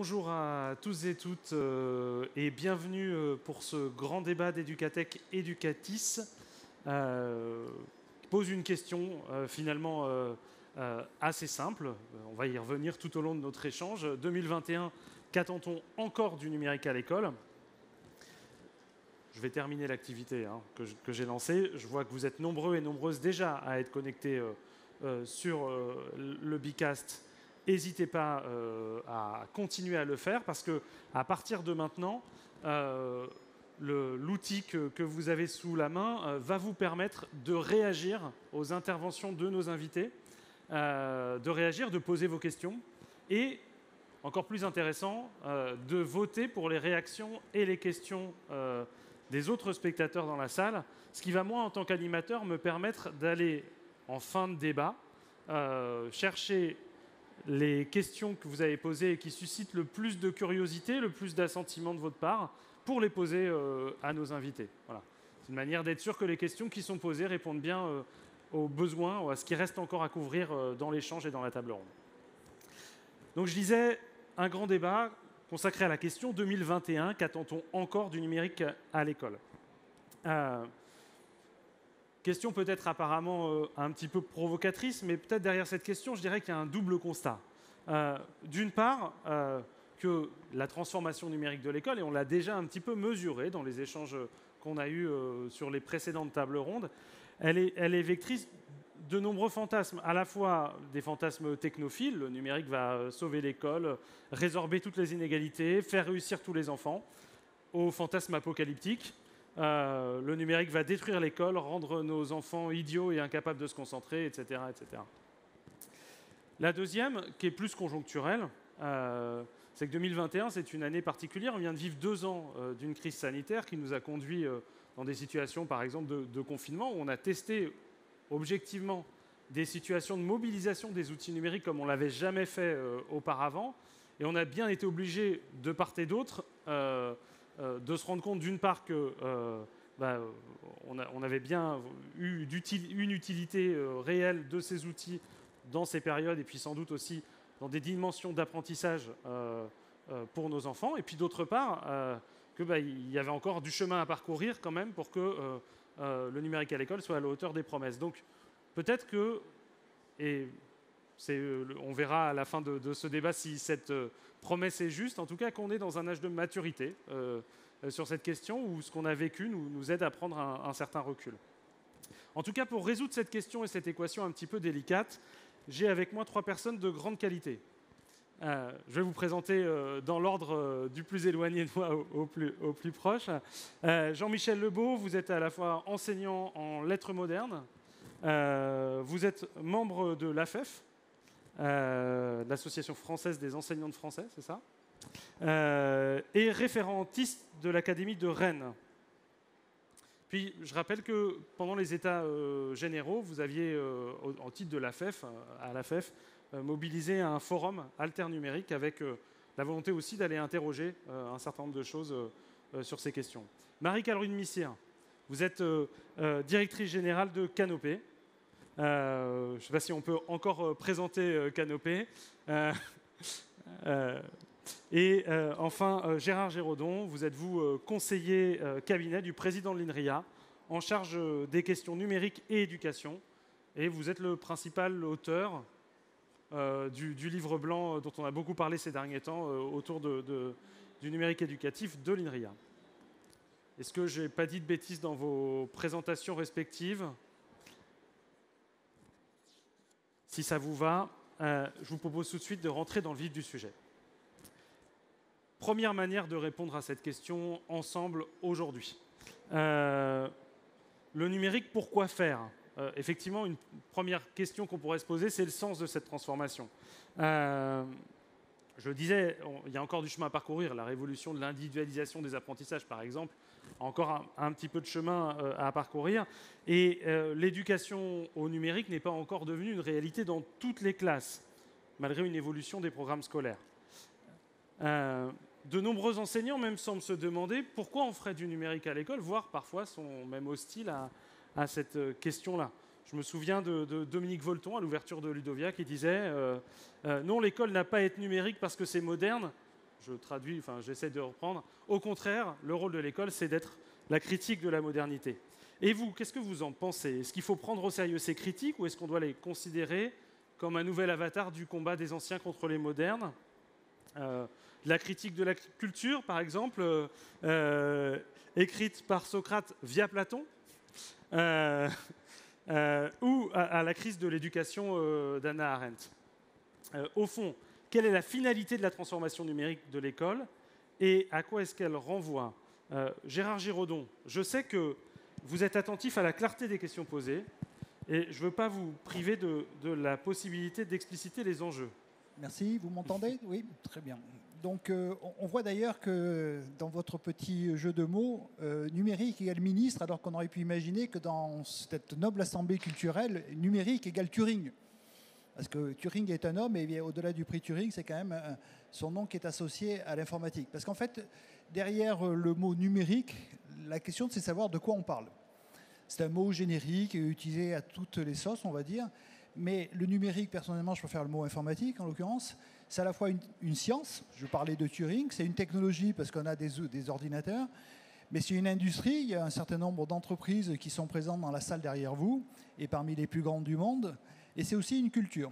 Bonjour à tous et toutes et bienvenue pour ce grand débat d'Educatech Educatis qui pose une question finalement assez simple. On va y revenir tout au long de notre échange. 2021, qu'attend-on encore du numérique à l'école ? Je vais terminer l'activité que j'ai lancée. Je vois que vous êtes nombreux et nombreuses déjà à être connectés sur le Bcast. N'hésitez pas à continuer à le faire parce qu'à partir de maintenant, l'outil que vous avez sous la main va vous permettre de réagir aux interventions de nos invités, de réagir, de poser vos questions et, encore plus intéressant, de voter pour les réactions et les questions des autres spectateurs dans la salle, ce qui va, moi, en tant qu'animateur, me permettre d'aller, en fin de débat, chercher les questions que vous avez posées et qui suscitent le plus de curiosité, le plus d'assentiment de votre part, pour les poser à nos invités. Voilà. C'est une manière d'être sûr que les questions qui sont posées répondent bien aux besoins, ou à ce qui reste encore à couvrir dans l'échange et dans la table ronde. Donc je disais, un grand débat consacré à la question 2021, qu'attend-on encore du numérique à l'école ? Question peut-être apparemment un petit peu provocatrice, mais peut-être derrière cette question, je dirais qu'il y a un double constat. D'une part, que la transformation numérique de l'école, et on l'a déjà un petit peu mesuré dans les échanges qu'on a eus sur les précédentes tables rondes, elle est vectrice de nombreux fantasmes, à la fois des fantasmes technophiles, le numérique va sauver l'école, résorber toutes les inégalités, faire réussir tous les enfants, aux fantasmes apocalyptiques. Le numérique va détruire l'école, rendre nos enfants idiots et incapables de se concentrer, etc. etc. La deuxième, qui est plus conjoncturelle, c'est que 2021, c'est une année particulière. On vient de vivre 2 ans d'une crise sanitaire qui nous a conduits dans des situations, par exemple, de confinement, où on a testé objectivement des situations de mobilisation des outils numériques comme on ne l'avait jamais fait auparavant. Et on a bien été obligé, de part et d'autre, de se rendre compte d'une part qu'on avait bien eu une utilité réelle de ces outils dans ces périodes et puis sans doute aussi dans des dimensions d'apprentissage pour nos enfants. Et puis d'autre part, qu'il y avait encore du chemin à parcourir quand même pour que le numérique à l'école soit à la hauteur des promesses. Donc peut-être que, et on verra à la fin de ce débat si cette promesse est juste, en tout cas qu'on est dans un âge de maturité sur cette question où ce qu'on a vécu nous aide à prendre un certain recul. En tout cas, pour résoudre cette question et cette équation un petit peu délicate, j'ai avec moi 3 personnes de grande qualité. Je vais vous présenter dans l'ordre du plus éloigné de moi au plus proche. Jean-Michel Lebeau, vous êtes à la fois enseignant en lettres modernes, vous êtes membre de l'AFEF, l'Association française des enseignants de français, c'est ça ? Et référentiste de l'Académie de Rennes. Puis, je rappelle que pendant les États généraux, vous aviez, en titre de l'AFEF, à l'AFEF, mobilisé un forum alternumérique avec la volonté aussi d'aller interroger un certain nombre de choses sur ces questions. Marie-Caroline Missire, vous êtes directrice générale de Canopé. Je ne sais pas si on peut encore présenter Canopé. Et enfin, Gérard Géraudon, vous êtes conseiller cabinet du président de l'INRIA en charge des questions numériques et éducation. Et vous êtes le principal auteur du livre blanc dont on a beaucoup parlé ces derniers temps autour du numérique éducatif de l'INRIA. Est-ce que je n'ai pas dit de bêtises dans vos présentations respectives ? Si ça vous va, je vous propose tout de suite de rentrer dans le vif du sujet. Première manière de répondre à cette question ensemble aujourd'hui. Le numérique, pourquoi faire ? Effectivement, une première question qu'on pourrait se poser, c'est le sens de cette transformation. Je le disais, il y a encore du chemin à parcourir. La révolution de l'individualisation des apprentissages, par exemple, a encore un petit peu de chemin à parcourir. Et l'éducation au numérique n'est pas encore devenue une réalité dans toutes les classes, malgré une évolution des programmes scolaires. De nombreux enseignants même semblent se demander pourquoi on ferait du numérique à l'école, voire parfois sont même hostiles à cette question-là. Je me souviens de Dominique Volton à l'ouverture de Ludovia qui disait non, l'école n'a pas à être numérique parce que c'est moderne, je traduis, enfin j'essaie de reprendre. Au contraire, le rôle de l'école, c'est d'être la critique de la modernité. Et vous, qu'est-ce que vous en pensez? Est-ce qu'il faut prendre au sérieux ces critiques ou est-ce qu'on doit les considérer comme un nouvel avatar du combat des anciens contre les modernes? La critique de la culture, par exemple, écrite par Socrate via Platon, ou à la crise de l'éducation d'Hannah Arendt. Au fond, quelle est la finalité de la transformation numérique de l'école et à quoi est-ce qu'elle renvoie? Gérard Giraudon, je sais que vous êtes attentif à la clarté des questions posées et je ne veux pas vous priver de la possibilité d'expliciter les enjeux. Merci, vous m'entendez? Oui, très bien. Donc on voit d'ailleurs que dans votre petit jeu de mots, numérique égale ministre, alors qu'on aurait pu imaginer que dans cette noble assemblée culturelle, numérique égale Turing. Parce que Turing est un homme, et au-delà du prix Turing, c'est quand même son nom qui est associé à l'informatique. Parce qu'en fait, derrière le mot numérique, la question c'est de savoir de quoi on parle. C'est un mot générique, utilisé à toutes les sauces, on va dire. Mais le numérique, personnellement, je préfère le mot informatique, en l'occurrence. C'est à la fois une science, je parlais de Turing, c'est une technologie parce qu'on a des ordinateurs, mais c'est une industrie, il y a un certain nombre d'entreprises qui sont présentes dans la salle derrière vous, et parmi les plus grandes du monde, et c'est aussi une culture.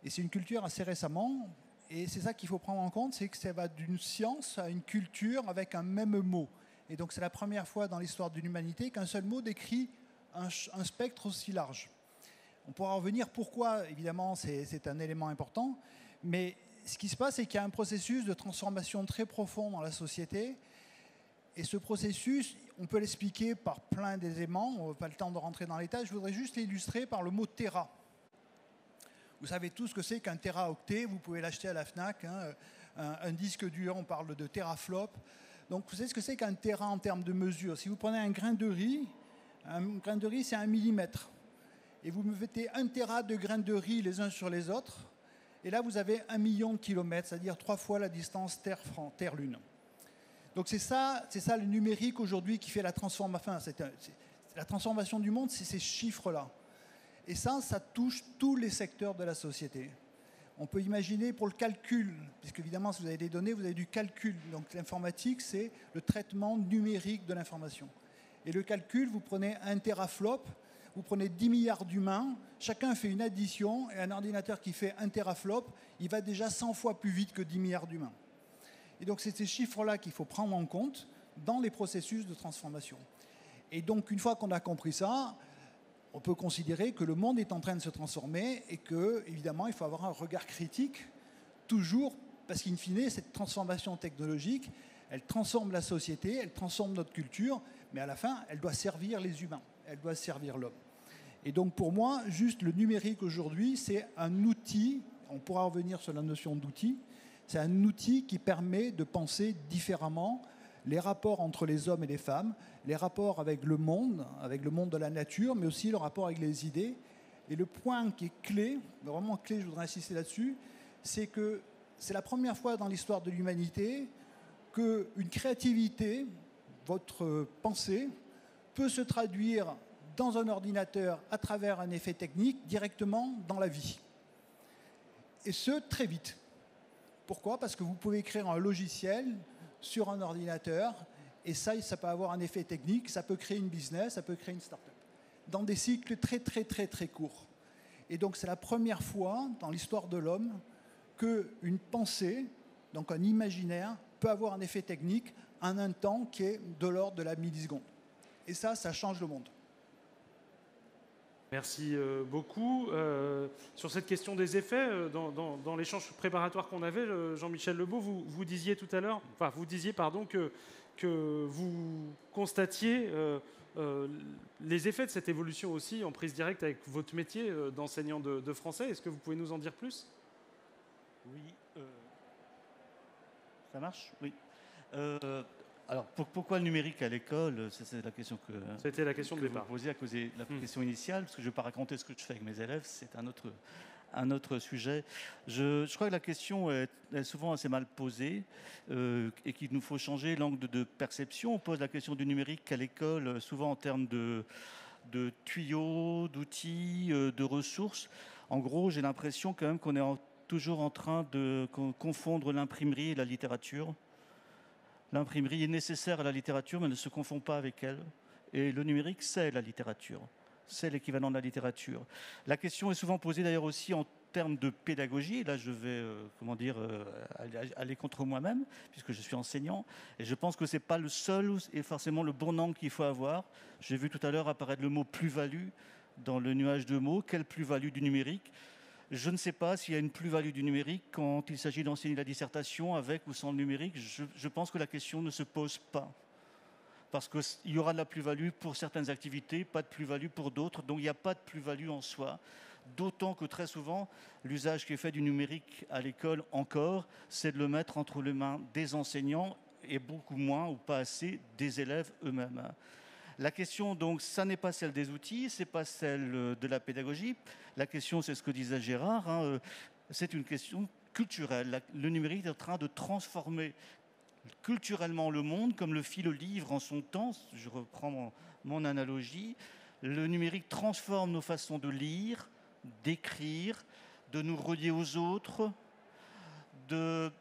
Et c'est une culture assez récemment, et c'est ça qu'il faut prendre en compte, c'est que ça va d'une science à une culture avec un même mot. Et donc c'est la première fois dans l'histoire de l'humanité qu'un seul mot décrit un spectre aussi large. On pourra revenir pourquoi, évidemment, c'est un élément important, mais ce qui se passe, c'est qu'il y a un processus de transformation très profond dans la société, et ce processus, on peut l'expliquer par plein d'éléments, on n'a pas le temps de rentrer dans les détails, je voudrais juste l'illustrer par le mot Tera. Vous savez tous ce que c'est qu'un téraoctet, vous pouvez l'acheter à la FNAC, hein, un disque dur, on parle de teraflop. Donc vous savez ce que c'est qu'un téra en termes de mesure. Si vous prenez un grain de riz c'est 1 millimètre. Et vous mettez 1 téra de grains de riz les uns sur les autres, et là vous avez 1 million de kilomètres, c'est-à-dire 3 fois la distance Terre-Lune. Donc c'est ça le numérique aujourd'hui qui fait la transformation. Enfin, la transformation du monde, c'est ces chiffres-là. Et ça touche tous les secteurs de la société. On peut imaginer pour le calcul, puisque évidemment, si vous avez des données, vous avez du calcul. Donc l'informatique, c'est le traitement numérique de l'information. Et le calcul, vous prenez 1 teraflop, vous prenez 10 milliards d'humains, chacun fait une addition, et un ordinateur qui fait 1 teraflop, il va déjà 100 fois plus vite que 10 milliards d'humains. Et donc c'est ces chiffres-là qu'il faut prendre en compte dans les processus de transformation. Et donc une fois qu'on a compris ça, on peut considérer que le monde est en train de se transformer et que, évidemment, il faut avoir un regard critique, toujours, parce qu'in fine, cette transformation technologique, elle transforme la société, elle transforme notre culture, mais à la fin, elle doit servir les humains, elle doit servir l'homme. Et donc pour moi, juste le numérique aujourd'hui, c'est un outil, on pourra revenir sur la notion d'outil, c'est un outil qui permet de penser différemment les rapports entre les hommes et les femmes, les rapports avec le monde de la nature, mais aussi le rapport avec les idées. Et le point qui est clé, vraiment clé, je voudrais insister là-dessus, c'est que c'est la première fois dans l'histoire de l'humanité qu'une créativité, votre pensée, peut se traduire dans un ordinateur à travers un effet technique directement dans la vie. Et ce, très vite. Pourquoi? Parce que vous pouvez écrire un logiciel sur un ordinateur, et ça peut avoir un effet technique, ça peut créer une business, ça peut créer une start-up, dans des cycles très, très, très, très courts. Et donc, c'est la première fois dans l'histoire de l'homme qu'une pensée, donc un imaginaire, peut avoir un effet technique en un temps qui est de l'ordre de la milliseconde. Et ça change le monde. Merci beaucoup. Sur cette question des effets, dans l'échange préparatoire qu'on avait, Jean-Michel Lebeau, vous disiez tout à l'heure, enfin vous disiez pardon que vous constatiez les effets de cette évolution aussi en prise directe avec votre métier d'enseignant de français. Est-ce que vous pouvez nous en dire plus? Oui. Ça marche? Oui. Alors, pourquoi le numérique à l'école? C'est la question que... C'était la question de départ. Vous posiez à cause de la question initiale, parce que je ne vais pas raconter ce que je fais avec mes élèves, c'est un autre sujet. Je crois que la question est souvent assez mal posée et qu'il nous faut changer l'angle de perception. On pose la question du numérique à l'école souvent en termes de tuyaux, d'outils, de ressources. En gros, j'ai l'impression quand même qu'on est tout toujours en train de confondre l'imprimerie et la littérature. L'imprimerie est nécessaire à la littérature, mais ne se confond pas avec elle. Et le numérique, c'est la littérature. C'est l'équivalent de la littérature. La question est souvent posée d'ailleurs aussi en termes de pédagogie. Là, je vais aller contre moi-même, puisque je suis enseignant. Et je pense que ce n'est pas le seul et forcément le bon angle qu'il faut avoir. J'ai vu tout à l'heure apparaître le mot plus-value dans le nuage de mots. Quelle plus-value du numérique ? Je ne sais pas s'il y a une plus-value du numérique quand il s'agit d'enseigner la dissertation avec ou sans le numérique. Je pense que la question ne se pose pas. Parce qu'il y aura de la plus-value pour certaines activités, pas de plus-value pour d'autres. Donc il n'y a pas de plus-value en soi. D'autant que très souvent, l'usage qui est fait du numérique à l'école encore, c'est de le mettre entre les mains des enseignants et beaucoup moins ou pas assez des élèves eux-mêmes. La question, donc, ça n'est pas celle des outils, ce n'est pas celle de la pédagogie. La question, c'est ce que disait Gérard, c'est une question culturelle. Le numérique est en train de transformer culturellement le monde, comme le fit le livre en son temps. Je reprends mon analogie. Le numérique transforme nos façons de lire, d'écrire, de nous relier aux autres, de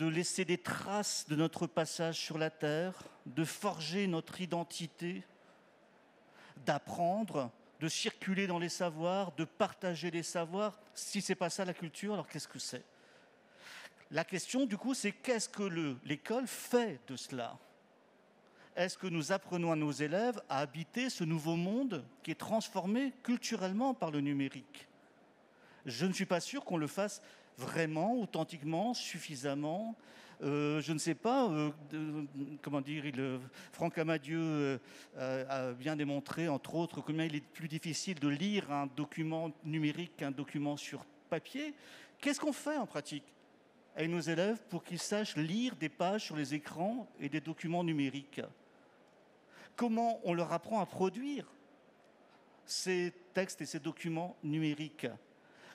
laisser des traces de notre passage sur la Terre, de forger notre identité, d'apprendre, de circuler dans les savoirs, de partager les savoirs. Si ce n'est pas ça la culture, alors qu'est-ce que c'est ? La question, du coup, c'est qu'est-ce que l'école fait de cela ? Est-ce que nous apprenons à nos élèves à habiter ce nouveau monde qui est transformé culturellement par le numérique ? Je ne suis pas sûr qu'on le fasse vraiment, authentiquement, suffisamment. Je ne sais pas, Franck Amadieu a bien démontré, entre autres, combien il est plus difficile de lire un document numérique qu'un document sur papier. Qu'est-ce qu'on fait en pratique avec nos élèves pour qu'ils sachent lire des pages sur les écrans et des documents numériques ? Comment on leur apprend à produire ces textes et ces documents numériques ?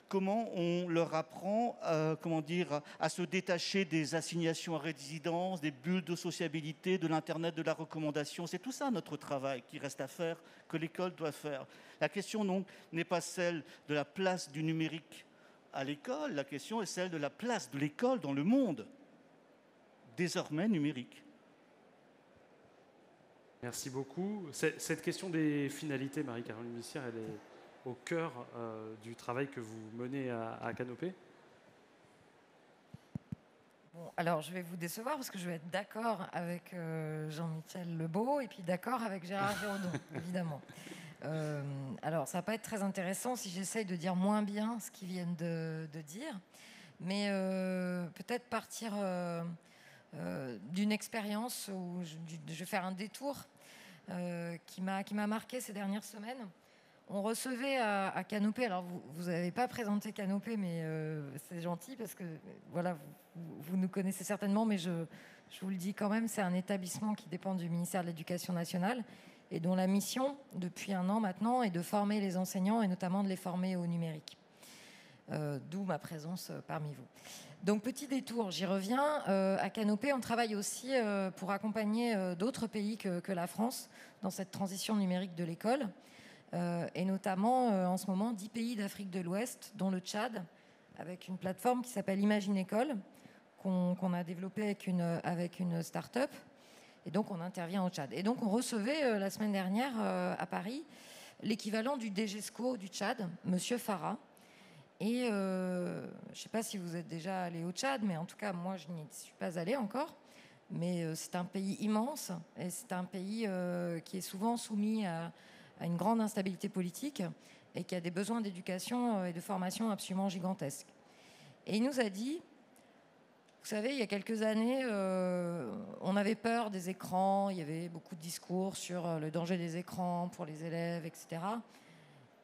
Comment on leur apprend à se détacher des assignations à résidence, des bulles de sociabilité, de l'Internet, de la recommandation ? C'est tout ça notre travail qui reste à faire, que l'école doit faire. La question donc n'est pas celle de la place du numérique à l'école, la question est celle de la place de l'école dans le monde, désormais numérique. Merci beaucoup. Cette question des finalités, Marie-Caroline Bussière, elle est au cœur du travail que vous menez à Canopé. Bon, alors, je vais vous décevoir parce que je vais être d'accord avec Jean-Michel Lebeau et puis d'accord avec Gérard Giraudon, évidemment. Alors, ça va pas être très intéressant si j'essaye de dire moins bien ce qu'ils viennent de dire, mais peut-être partir d'une expérience où je vais faire un détour qui m'a marqué ces dernières semaines. On recevait à Canopé, alors vous n'avez pas présenté Canopé, mais c'est gentil parce que voilà, vous nous connaissez certainement, mais je vous le dis quand même, c'est un établissement qui dépend du ministère de l'Éducation nationale et dont la mission, depuis 1 an maintenant, est de former les enseignants et notamment de les former au numérique. D'où ma présence parmi vous. Donc, petit détour, j'y reviens. À Canopé, on travaille aussi pour accompagner d'autres pays que la France dans cette transition numérique de l'école. Et notamment, en ce moment, 10 pays d'Afrique de l'Ouest, dont le Tchad, avec une plateforme qui s'appelle Imagine École, qu'on a développée avec une start-up. Et donc, on intervient au Tchad. Et donc, on recevait la semaine dernière à Paris l'équivalent du DGESCO du Tchad, Monsieur Farah. Et je ne sais pas si vous êtes déjà allé au Tchad, mais en tout cas, moi, je n'y suis pas allée encore. Mais c'est un pays immense et c'est un pays qui est souvent soumis à une grande instabilité politique et qui a des besoins d'éducation et de formation absolument gigantesques. Et il nous a dit, vous savez, il y a quelques années, on avait peur des écrans, il y avait beaucoup de discours sur le danger des écrans pour les élèves, etc.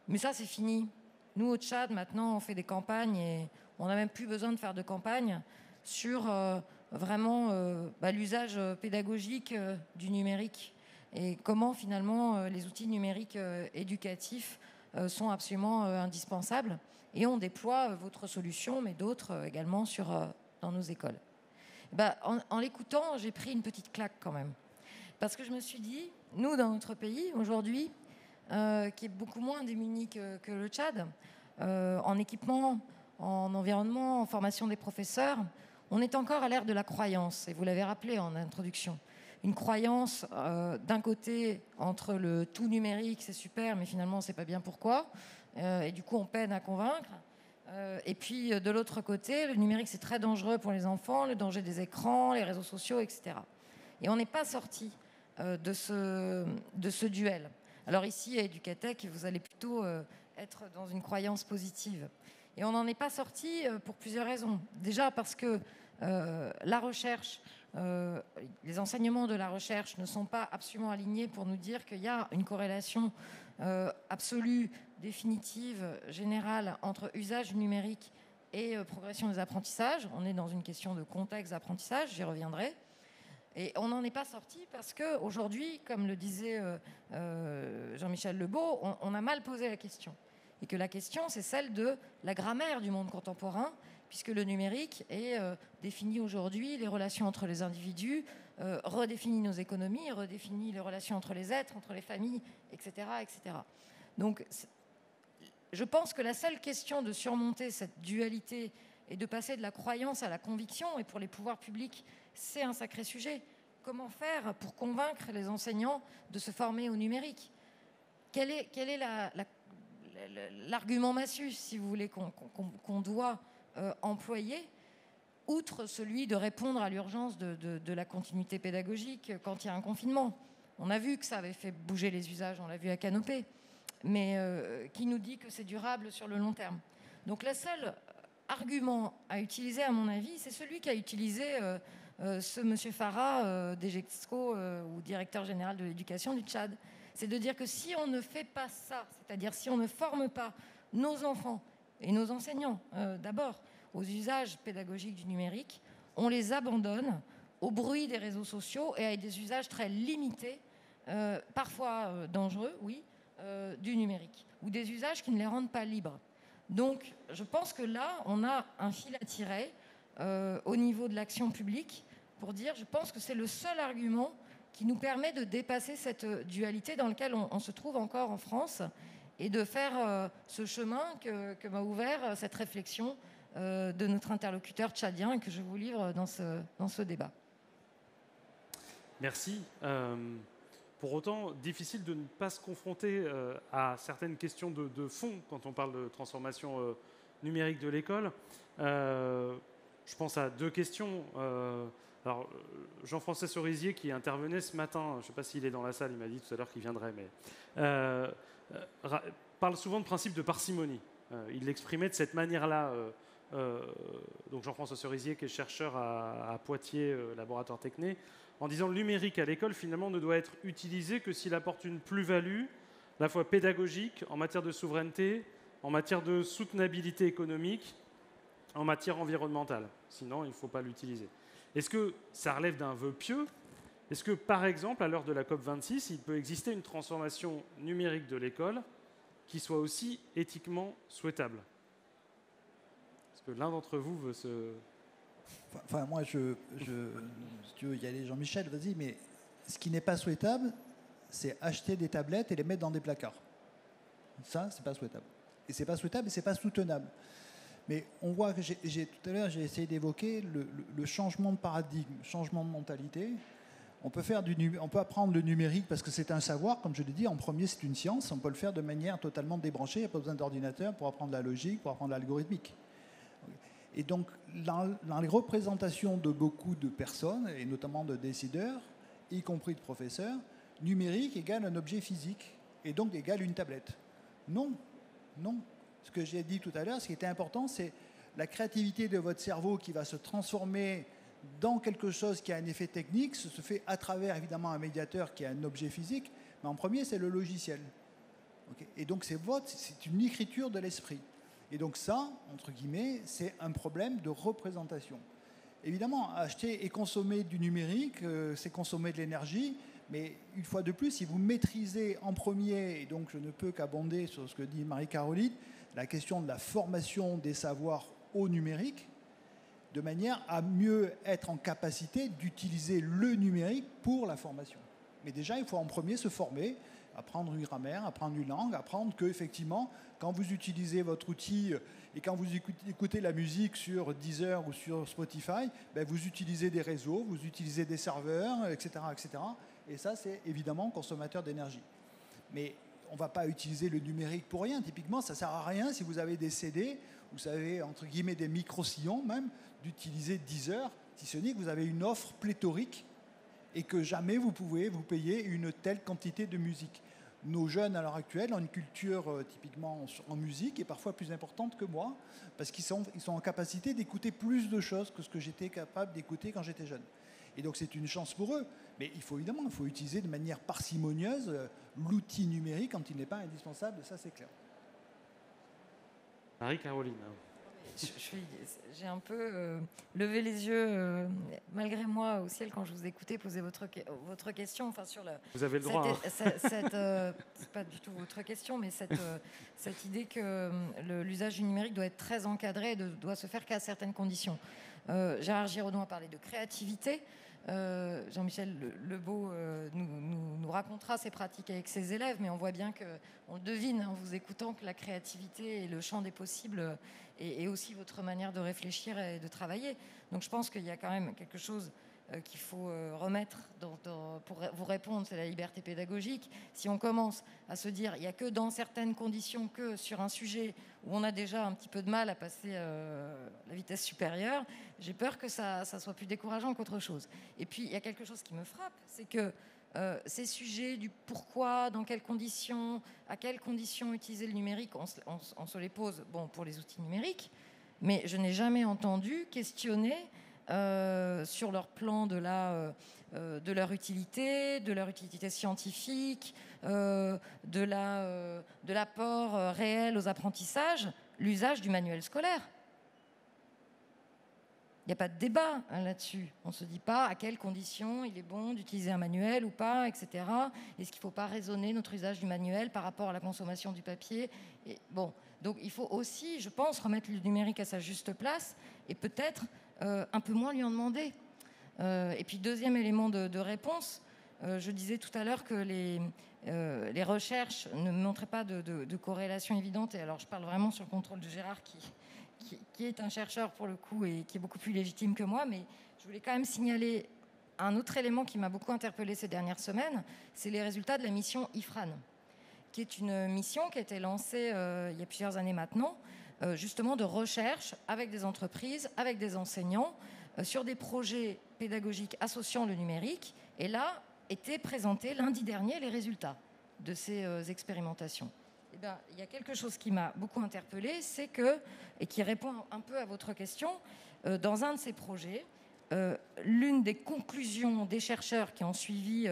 Mais ça, c'est fini. Nous, au Tchad, maintenant, on fait des campagnes et on n'a même plus besoin de faire de campagne sur vraiment l'usage pédagogique du numérique et comment, finalement, les outils numériques éducatifs sont absolument indispensables. Et on déploie votre solution, mais d'autres également dans nos écoles. En l'écoutant, j'ai pris une petite claque quand même. Parce que je me suis dit, nous, dans notre pays, aujourd'hui, qui est beaucoup moins démuni que le Tchad, en équipement, en environnement, en formation des professeurs, on est encore à l'ère de la croyance, et vous l'avez rappelé en introduction. Une croyance d'un côté entre le tout numérique, c'est super, mais finalement on ne sait pas bien pourquoi, et du coup on peine à convaincre. Et puis de l'autre côté, le numérique c'est très dangereux pour les enfants, le danger des écrans, les réseaux sociaux, etc. Et on n'est pas sorti de ce duel. Alors ici, à Educatech, vous allez plutôt être dans une croyance positive. Et on n'en est pas sorti pour plusieurs raisons. Déjà parce que la recherche, les enseignements de la recherche ne sont pas absolument alignés pour nous dire qu'il y a une corrélation absolue, définitive, générale entre usage du numérique et progression des apprentissages. On est dans une question de contexte d'apprentissage, j'y reviendrai. Et on n'en est pas sorti parce qu'aujourd'hui, comme le disait Jean-Michel Lebeau, on a mal posé la question. Et que la question, c'est celle de la grammaire du monde contemporain, puisque le numérique définit aujourd'hui les relations entre les individus, redéfinit nos économies, redéfinit les relations entre les êtres, entre les familles, etc. etc. Donc, je pense que la seule question de surmonter cette dualité et de passer de la croyance à la conviction, et pour les pouvoirs publics, c'est un sacré sujet. Comment faire pour convaincre les enseignants de se former au numérique ? Quel est l'argument massu, si vous voulez, qu'on doit employer, outre celui de répondre à l'urgence de la continuité pédagogique quand il y a un confinement ? On a vu que ça avait fait bouger les usages, on l'a vu à Canopé, mais qui nous dit que c'est durable sur le long terme ? Donc le seul argument à utiliser, à mon avis, c'est celui qu'a utilisé ce monsieur Farah d'Egexco ou directeur général de l'éducation du Tchad. C'est de dire que si on ne fait pas ça, c'est-à-dire si on ne forme pas nos enfants et nos enseignants d'abord aux usages pédagogiques du numérique, on les abandonne au bruit des réseaux sociaux et à des usages très limités, parfois dangereux, oui, du numérique, ou des usages qui ne les rendent pas libres. Donc, je pense que là, on a un fil à tirer au niveau de l'action publique pour dire, je pense que c'est le seul argument qui nous permet de dépasser cette dualité dans laquelle on se trouve encore en France et de faire ce chemin que m'a ouvert cette réflexion de notre interlocuteur tchadien et que je vous livre dans ce débat. Merci. Pour autant, difficile de ne pas se confronter à certaines questions de fond quand on parle de transformation numérique de l'école. Je pense à deux questions. Alors, Jean-François Cerisier, qui intervenait ce matin, je ne sais pas s'il est dans la salle, il m'a dit tout à l'heure qu'il viendrait, mais parle souvent de principe de parcimonie. Il l'exprimait de cette manière-là. Donc Jean-François Cerisier, qui est chercheur à Poitiers, laboratoire Techné, en disant le numérique à l'école, finalement, ne doit être utilisé que s'il apporte une plus-value, à la fois pédagogique, en matière de souveraineté, en matière de soutenabilité économique, en matière environnementale. Sinon, il ne faut pas l'utiliser. Est-ce que ça relève d'un vœu pieux ? Est-ce que, par exemple, à l'heure de la COP26, il peut exister une transformation numérique de l'école qui soit aussi éthiquement souhaitable ? Est-ce que l'un d'entre vous veut se... Enfin, moi, si tu veux y aller, Jean-Michel, vas-y, mais ce qui n'est pas souhaitable, c'est acheter des tablettes et les mettre dans des placards. Ça, c'est pas souhaitable. Et c'est pas souhaitable et c'est pas soutenable. Mais on voit que tout à l'heure, j'ai essayé d'évoquer le changement de paradigme, changement de mentalité. On peut apprendre le numérique parce que c'est un savoir, comme je l'ai dit, en premier, c'est une science. On peut le faire de manière totalement débranchée. Il n'y a pas besoin d'ordinateur pour apprendre la logique, pour apprendre l'algorithmique. Et donc, dans les représentations de beaucoup de personnes, et notamment de décideurs, y compris de professeurs, numérique égale un objet physique, et donc égale une tablette. Non, non. Ce que j'ai dit tout à l'heure, ce qui était important, c'est la créativité de votre cerveau qui va se transformer dans quelque chose qui a un effet technique. Ce se fait à travers, évidemment, un médiateur qui a un objet physique, mais en premier, c'est le logiciel. Okay. Et donc, c'est une écriture de l'esprit. Et donc ça, entre guillemets, c'est un problème de représentation. Évidemment, acheter et consommer du numérique, c'est consommer de l'énergie, mais une fois de plus, si vous maîtrisez en premier, et donc je ne peux qu'abonder sur ce que dit Marie-Caroline, la question de la formation des savoirs au numérique, de manière à mieux être en capacité d'utiliser le numérique pour la formation. Mais déjà, il faut en premier se former. apprendre une grammaire, apprendre une langue, apprendre que effectivement, quand vous utilisez votre outil et quand vous écoutez la musique sur Deezer ou sur Spotify, ben vous utilisez des réseaux, vous utilisez des serveurs, etc., etc. Et ça, c'est évidemment consommateur d'énergie. Mais on ne va pas utiliser le numérique pour rien. Typiquement, ça ne sert à rien si vous avez des CD, vous avez entre guillemets des micro-sillons même, d'utiliser Deezer, si ce n'est que vous avez une offre pléthorique et que jamais vous pouvez vous payer une telle quantité de musique. Nos jeunes à l'heure actuelle ont une culture typiquement en musique et parfois plus importante que moi, parce qu'ils sont en capacité d'écouter plus de choses que ce que j'étais capable d'écouter quand j'étais jeune. Et donc c'est une chance pour eux. Mais il faut utiliser de manière parcimonieuse l'outil numérique quand il n'est pas indispensable, ça c'est clair. Marie-Caroline. J'ai un peu levé les yeux, malgré moi, au ciel quand je vous écoutais poser votre question. Enfin, sur vous avez le droit. C'est pas du tout votre question, mais cette idée que l'usage du numérique doit être très encadré et doit se faire qu'à certaines conditions. Gérard Giraudon a parlé de créativité. Jean-Michel Lebeau nous racontera ses pratiques avec ses élèves, mais on voit bien on le devine en vous écoutant que la créativité et le champ des possibles est aussi votre manière de réfléchir et de travailler. Donc je pense qu'il y a quand même quelque chose qu'il faut remettre pour vous répondre, c'est la liberté pédagogique. Si on commence à se dire il n'y a que dans certaines conditions, que sur un sujet où on a déjà un petit peu de mal à passer la vitesse supérieure, j'ai peur que ça soit plus décourageant qu'autre chose. Et puis il y a quelque chose qui me frappe, c'est que ces sujets du pourquoi, dans quelles conditions, à quelles conditions utiliser le numérique, on se les pose pour les outils numériques, mais je n'ai jamais entendu questionner sur leur plan de leur utilité, de leur utilité scientifique, de l'apport réel aux apprentissages, l'usage du manuel scolaire. Il n'y a pas de débat là-dessus. On ne se dit pas à quelles conditions il est bon d'utiliser un manuel ou pas, etc. Est-ce qu'il ne faut pas raisonner notre usage du manuel par rapport à la consommation du papier ? Donc il faut aussi, je pense, remettre le numérique à sa juste place et peut-être un peu moins lui en demander. Et puis deuxième élément de réponse, je disais tout à l'heure que les recherches ne montraient pas de corrélation évidente. Et alors je parle vraiment sur le contrôle de Gérard qui est un chercheur pour le coup et qui est beaucoup plus légitime que moi, mais je voulais quand même signaler un autre élément qui m'a beaucoup interpellée ces dernières semaines, c'est les résultats de la mission IFRAN, qui est une mission qui a été lancée il y a plusieurs années maintenant, justement de recherche avec des entreprises, avec des enseignants, sur des projets pédagogiques associant le numérique. Et là, étaient présentés lundi dernier les résultats de ces expérimentations. Eh bien, il y a quelque chose qui m'a beaucoup interpellée, c'est que, et qui répond un peu à votre question, dans un de ces projets, l'une des conclusions des chercheurs qui ont suivi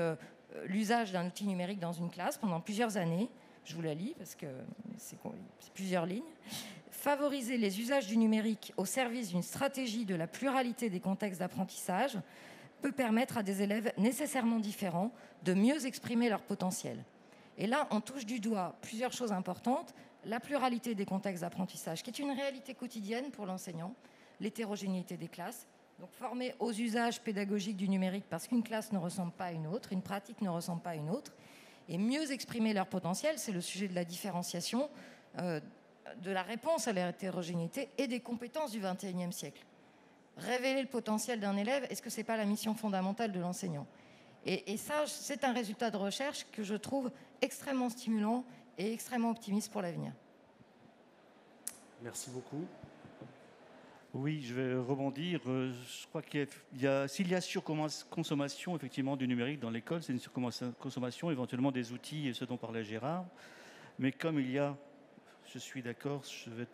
l'usage d'un outil numérique dans une classe pendant plusieurs années, je vous la lis parce que c'est plusieurs lignes, favoriser les usages du numérique au service d'une stratégie de la pluralité des contextes d'apprentissage peut permettre à des élèves nécessairement différents de mieux exprimer leur potentiel. Et là, on touche du doigt plusieurs choses importantes. La pluralité des contextes d'apprentissage, qui est une réalité quotidienne pour l'enseignant, l'hétérogénéité des classes, donc former aux usages pédagogiques du numérique parce qu'une classe ne ressemble pas à une autre, une pratique ne ressemble pas à une autre, et mieux exprimer leur potentiel, c'est le sujet de la différenciation, de la réponse à l'hétérogénéité et des compétences du XXIe siècle. Révéler le potentiel d'un élève, est-ce que ce n'est pas la mission fondamentale de l'enseignant ? Et ça, c'est un résultat de recherche que je trouve extrêmement stimulant et extrêmement optimiste pour l'avenir. Merci beaucoup. Oui, je vais rebondir. Je crois s'il y a surconsommation effectivement du numérique dans l'école, c'est une surconsommation éventuellement des outils et ce dont parlait Gérard. Mais comme il y a, je suis d'accord, je vais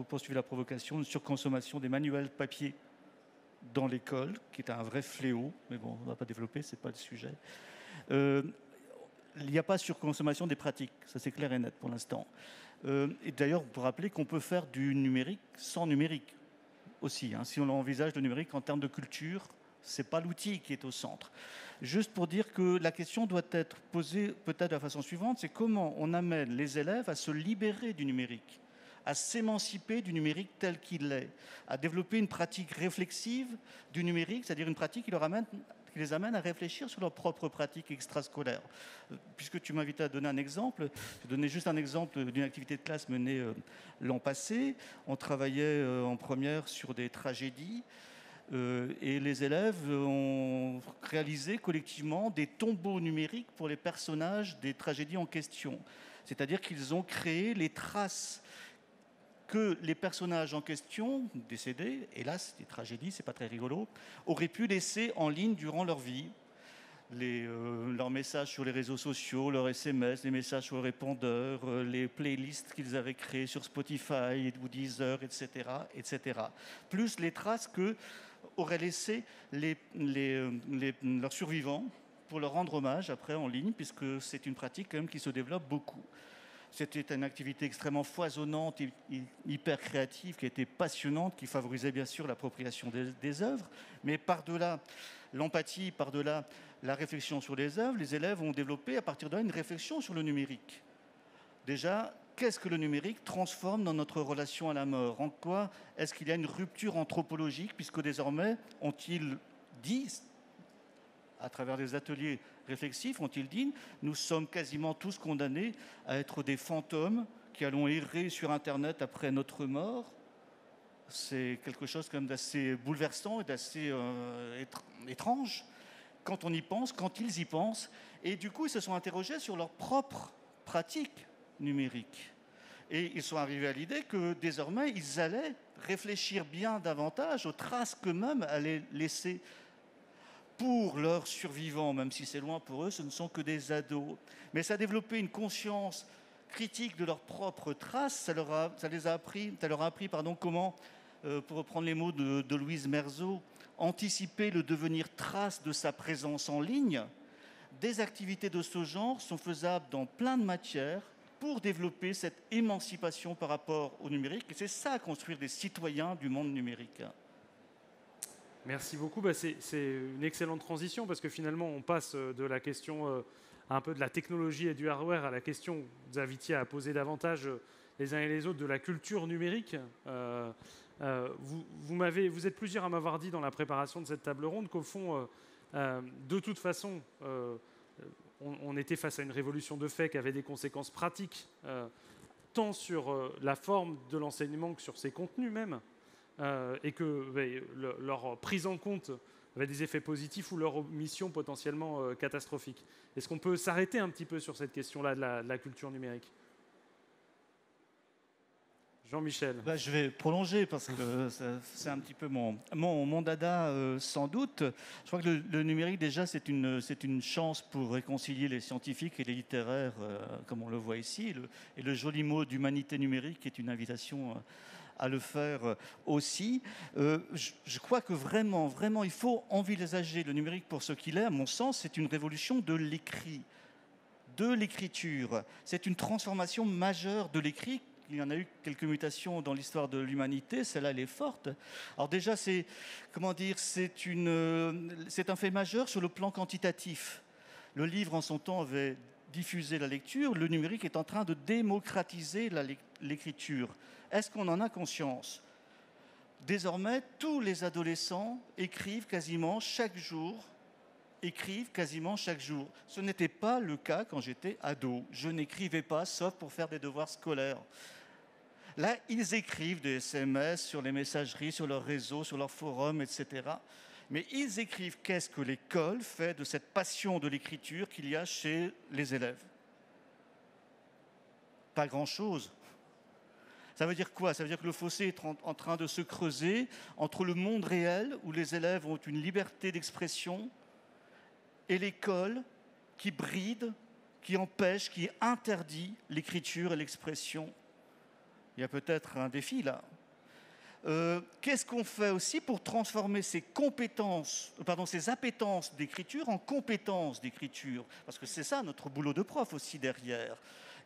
poursuivre la provocation, une surconsommation des manuels papier dans l'école, qui est un vrai fléau, mais bon, on ne va pas développer, ce n'est pas le sujet. Il n'y a pas surconsommation des pratiques, ça c'est clair et net pour l'instant. Et d'ailleurs, pour rappeler qu'on peut faire du numérique sans numérique aussi. Si on envisage le numérique en termes de culture, ce n'est pas l'outil qui est au centre. Juste pour dire que la question doit être posée peut-être de la façon suivante, c'est comment on amène les élèves à se libérer du numérique, à s'émanciper du numérique tel qu'il est, à développer une pratique réflexive du numérique, c'est-à-dire une pratique qui qui les amène à réfléchir sur leurs propres pratiques extrascolaires. Puisque tu m'invitais à donner un exemple, je vais donner juste un exemple d'une activité de classe menée l'an passé. On travaillait en première sur des tragédies. Et les élèves ont réalisé collectivement des tombeaux numériques pour les personnages des tragédies en question. C'est-à-dire qu'ils ont créé les traces que les personnages en question, décédés, hélas, des tragédies, c'est pas très rigolo, auraient pu laisser en ligne durant leur vie. Leurs messages sur les réseaux sociaux, leurs SMS, les messages sur le répondeur, les playlists qu'ils avaient créées sur Spotify ou Deezer, etc., etc. Plus les traces que auraient laissé leurs survivants pour leur rendre hommage après en ligne, puisque c'est une pratique quand même qui se développe beaucoup. C'était une activité extrêmement foisonnante, hyper créative, qui était passionnante, qui favorisait bien sûr l'appropriation des œuvres, mais par-delà l'empathie, par-delà la réflexion sur les œuvres, les élèves ont développé à partir de là une réflexion sur le numérique. Déjà, qu'est-ce que le numérique transforme dans notre relation à la mort? En quoi est-ce qu'il y a une rupture anthropologique, puisque désormais, ont-ils dit, à travers des ateliers réflexifs, ont-ils dit, nous sommes quasiment tous condamnés à être des fantômes qui allons errer sur Internet après notre mort? C'est quelque chose quand même d'assez bouleversant et d'assez étrange quand on y pense, quand ils y pensent. Et du coup, ils se sont interrogés sur leur propre pratique numérique. Et ils sont arrivés à l'idée que désormais, ils allaient réfléchir bien davantage aux traces qu'eux-mêmes allaient laisser pour leurs survivants, même si c'est loin pour eux, ce ne sont que des ados. Mais ça a développé une conscience critique de leurs propres traces. Ça leur a appris comment, pour reprendre les mots de Louise Merzot, anticiper le devenir trace de sa présence en ligne. Des activités de ce genre sont faisables dans plein de matières pour développer cette émancipation par rapport au numérique. Et c'est ça, construire des citoyens du monde numérique. Merci beaucoup. C'est une excellente transition parce que finalement, on passe de la question un peu de la technologie et du hardware à la question que vous invitiez à poser davantage les uns et les autres de la culture numérique. Vous êtes plusieurs à m'avoir dit dans la préparation de cette table ronde qu'au fond, de toute façon, on était face à une révolution de fait qui avait des conséquences pratiques, tant sur la forme de l'enseignement que sur ses contenus même. Et que leur prise en compte avait des effets positifs ou leur omission potentiellement catastrophique. Est-ce qu'on peut s'arrêter un petit peu sur cette question-là de la culture numérique? Jean-Michel. Je vais prolonger parce que c'est un petit peu mon dada sans doute. Je crois que le numérique déjà c'est une chance pour réconcilier les scientifiques et les littéraires comme on le voit ici. Et le joli mot d'humanité numérique est une invitation à le faire aussi. Je crois que vraiment, il faut envisager le numérique pour ce qu'il est. À mon sens, c'est une révolution de l'écrit, de l'écriture. C'est une transformation majeure de l'écrit. Il y en a eu quelques mutations dans l'histoire de l'humanité. Celle-là, elle est forte. Alors déjà, c'est un fait majeur sur le plan quantitatif. Le livre, en son temps, avait diffusé la lecture. Le numérique est en train de démocratiser l'écriture. Est-ce qu'on en a conscience? Désormais, tous les adolescents écrivent quasiment chaque jour. Ce n'était pas le cas quand j'étais ado. Je n'écrivais pas, sauf pour faire des devoirs scolaires. Là, ils écrivent des SMS sur les messageries, sur leurs réseaux, sur leurs forums, etc. Mais ils écrivent qu'est-ce que l'école fait de cette passion de l'écriture qu'il y a chez les élèves? Pas grand-chose. Ça veut dire quoi? Ça veut dire que le fossé est en train de se creuser entre le monde réel, où les élèves ont une liberté d'expression, et l'école qui bride, qui empêche, qui interdit l'écriture et l'expression. Il y a peut-être un défi là. Qu'est-ce qu'on fait aussi pour transformer ces appétences d'écriture en compétences d'écriture? Parce que c'est ça notre boulot de prof aussi derrière.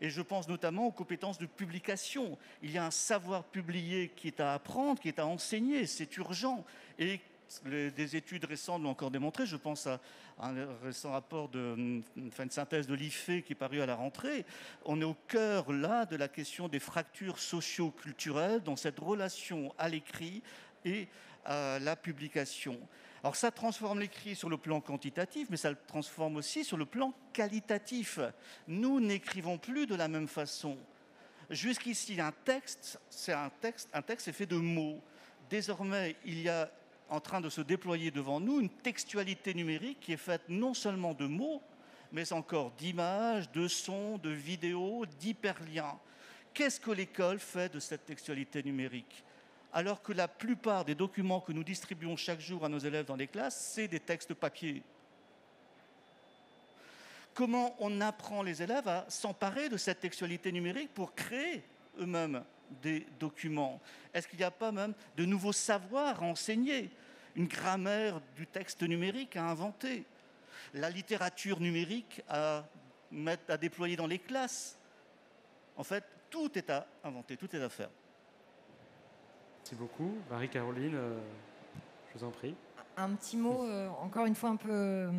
Et je pense notamment aux compétences de publication. Il y a un savoir publié qui est à apprendre, qui est à enseigner, c'est urgent. Et des études récentes l'ont encore démontré. Je pense à un récent rapport, une synthèse de l'IFE qui est paru à la rentrée. On est au cœur là de la question des fractures socio-culturelles dans cette relation à l'écrit et à la publication. Alors ça transforme l'écrit sur le plan quantitatif, mais ça le transforme aussi sur le plan qualitatif. Nous n'écrivons plus de la même façon. Jusqu'ici, un texte est fait de mots. Désormais, il y a en train de se déployer devant nous une textualité numérique qui est faite non seulement de mots, mais encore d'images, de sons, de vidéos, d'hyperliens. Qu'est-ce que l'école fait de cette textualité numérique ? Alors que la plupart des documents que nous distribuons chaque jour à nos élèves dans les classes, c'est des textes papier. Comment on apprend les élèves à s'emparer de cette textualité numérique pour créer eux-mêmes des documents? Est-ce qu'il n'y a pas même de nouveaux savoirs à enseigner? Une grammaire du texte numérique à inventer? La littérature numérique à déployer dans les classes? En fait, tout est à inventer, tout est à faire. Merci beaucoup. Marie-Caroline, je vous en prie. Un petit mot, encore une fois un peu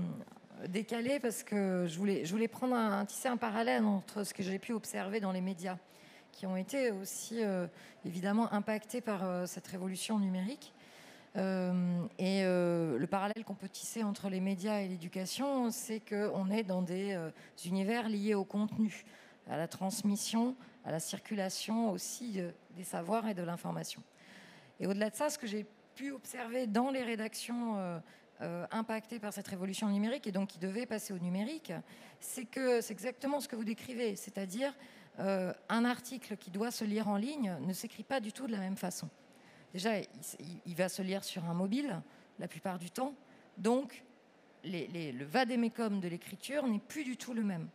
décalé, parce que je voulais tisser un parallèle entre ce que j'ai pu observer dans les médias, qui ont été aussi évidemment impactés par cette révolution numérique. Et le parallèle qu'on peut tisser entre les médias et l'éducation, c'est qu'on est dans des univers liés au contenu, à la transmission, à la circulation aussi des savoirs et de l'information. Et au-delà de ça, ce que j'ai pu observer dans les rédactions impactées par cette révolution numérique et donc qui devaient passer au numérique, c'est exactement ce que vous décrivez, c'est-à-dire un article qui doit se lire en ligne ne s'écrit pas du tout de la même façon. Déjà, il va se lire sur un mobile la plupart du temps, donc le vade-mecum de l'écriture n'est plus du tout le même.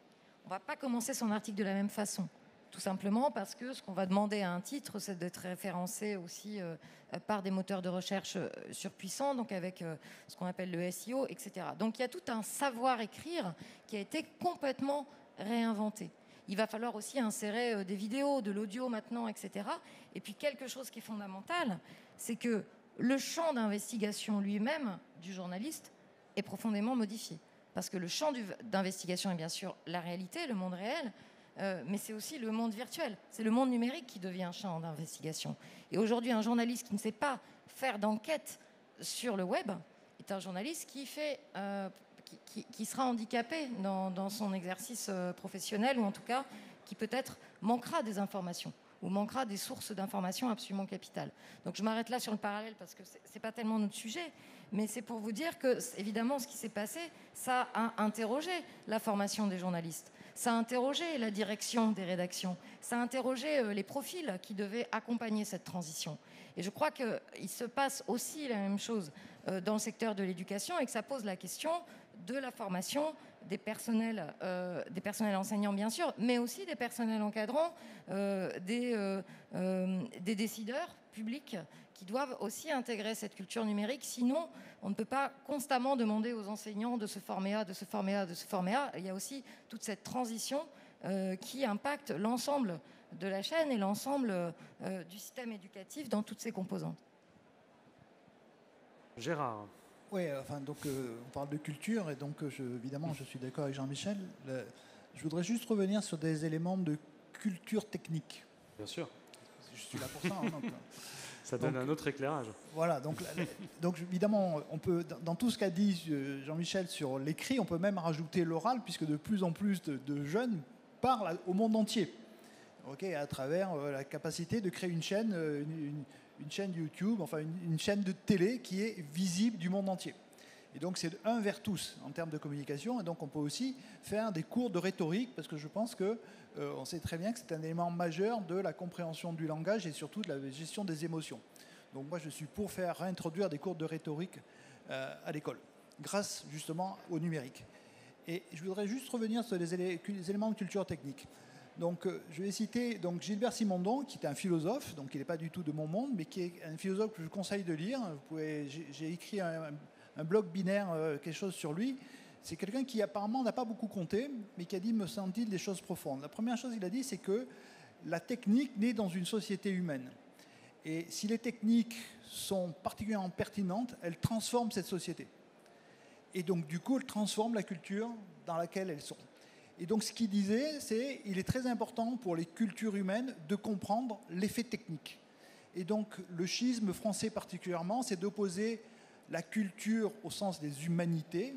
On ne va pas commencer son article de la même façon. Tout simplement parce que ce qu'on va demander à un titre, c'est d'être référencé aussi par des moteurs de recherche surpuissants, donc avec ce qu'on appelle le SEO, etc. Donc il y a tout un savoir-écrire qui a été complètement réinventé. Il va falloir aussi insérer des vidéos, de l'audio maintenant, etc. Et puis quelque chose qui est fondamental, c'est que le champ d'investigation lui-même du journaliste est profondément modifié. Parce que le champ d'investigation est bien sûr la réalité, le monde réel, mais c'est aussi le monde virtuel. C'est le monde numérique qui devient un champ d'investigation. Et aujourd'hui, un journaliste qui ne sait pas faire d'enquête sur le web est un journaliste qui sera handicapé dans son exercice professionnel, ou en tout cas qui peut-être manquera des informations ou manquera des sources d'informations absolument capitales. Donc je m'arrête là sur le parallèle parce que ce n'est pas tellement notre sujet, mais c'est pour vous dire que, évidemment, ce qui s'est passé, ça a interrogé la formation des journalistes. Ça a interrogé la direction des rédactions. Ça a interrogé les profils qui devaient accompagner cette transition. Et je crois qu'il se passe aussi la même chose dans le secteur de l'éducation et que ça pose la question de la formation des personnels enseignants, bien sûr, mais aussi des personnels encadrants, des décideurs publics qui doivent aussi intégrer cette culture numérique. Sinon, on ne peut pas constamment demander aux enseignants de se former à, de se former à, de se former à. Il y a aussi toute cette transition qui impacte l'ensemble de la chaîne et l'ensemble du système éducatif dans toutes ses composantes. Gérard. Oui, enfin, donc on parle de culture et donc évidemment je suis d'accord avec Jean-Michel. Je voudrais juste revenir sur des éléments de culture technique. Bien sûr. Je suis là pour ça. Hein, donc, ça donne un autre éclairage. Voilà, donc évidemment, on peut, dans tout ce qu'a dit Jean-Michel sur l'écrit, on peut même rajouter l'oral, puisque de plus en plus de jeunes parlent au monde entier, à travers la capacité de créer une chaîne YouTube, enfin une chaîne de télé qui est visible du monde entier. Et donc c'est un vers tous en termes de communication, et donc on peut aussi faire des cours de rhétorique, parce que je pense que on sait très bien que c'est un élément majeur de la compréhension du langage et surtout de la gestion des émotions. Donc moi je suis pour faire réintroduire des cours de rhétorique à l'école, grâce justement au numérique. Et je voudrais juste revenir sur les éléments de culture technique. Donc je vais citer Gilbert Simondon, qui est un philosophe, donc il n'est pas du tout de mon monde, mais qui est un philosophe que je vous conseille de lire. J'ai écrit un blog binaire, quelque chose sur lui. C'est quelqu'un qui apparemment n'a pas beaucoup compté, mais qui a dit, me semble-t-il, des choses profondes. La première chose qu'il a dit, c'est que la technique naît dans une société humaine. Et si les techniques sont particulièrement pertinentes, elles transforment cette société. Et donc, du coup, elles transforment la culture dans laquelle elles sont. Et donc, ce qu'il disait, c'est qu'il est très important pour les cultures humaines de comprendre l'effet technique. Et donc, le schisme français particulièrement, c'est d'opposer la culture au sens des humanités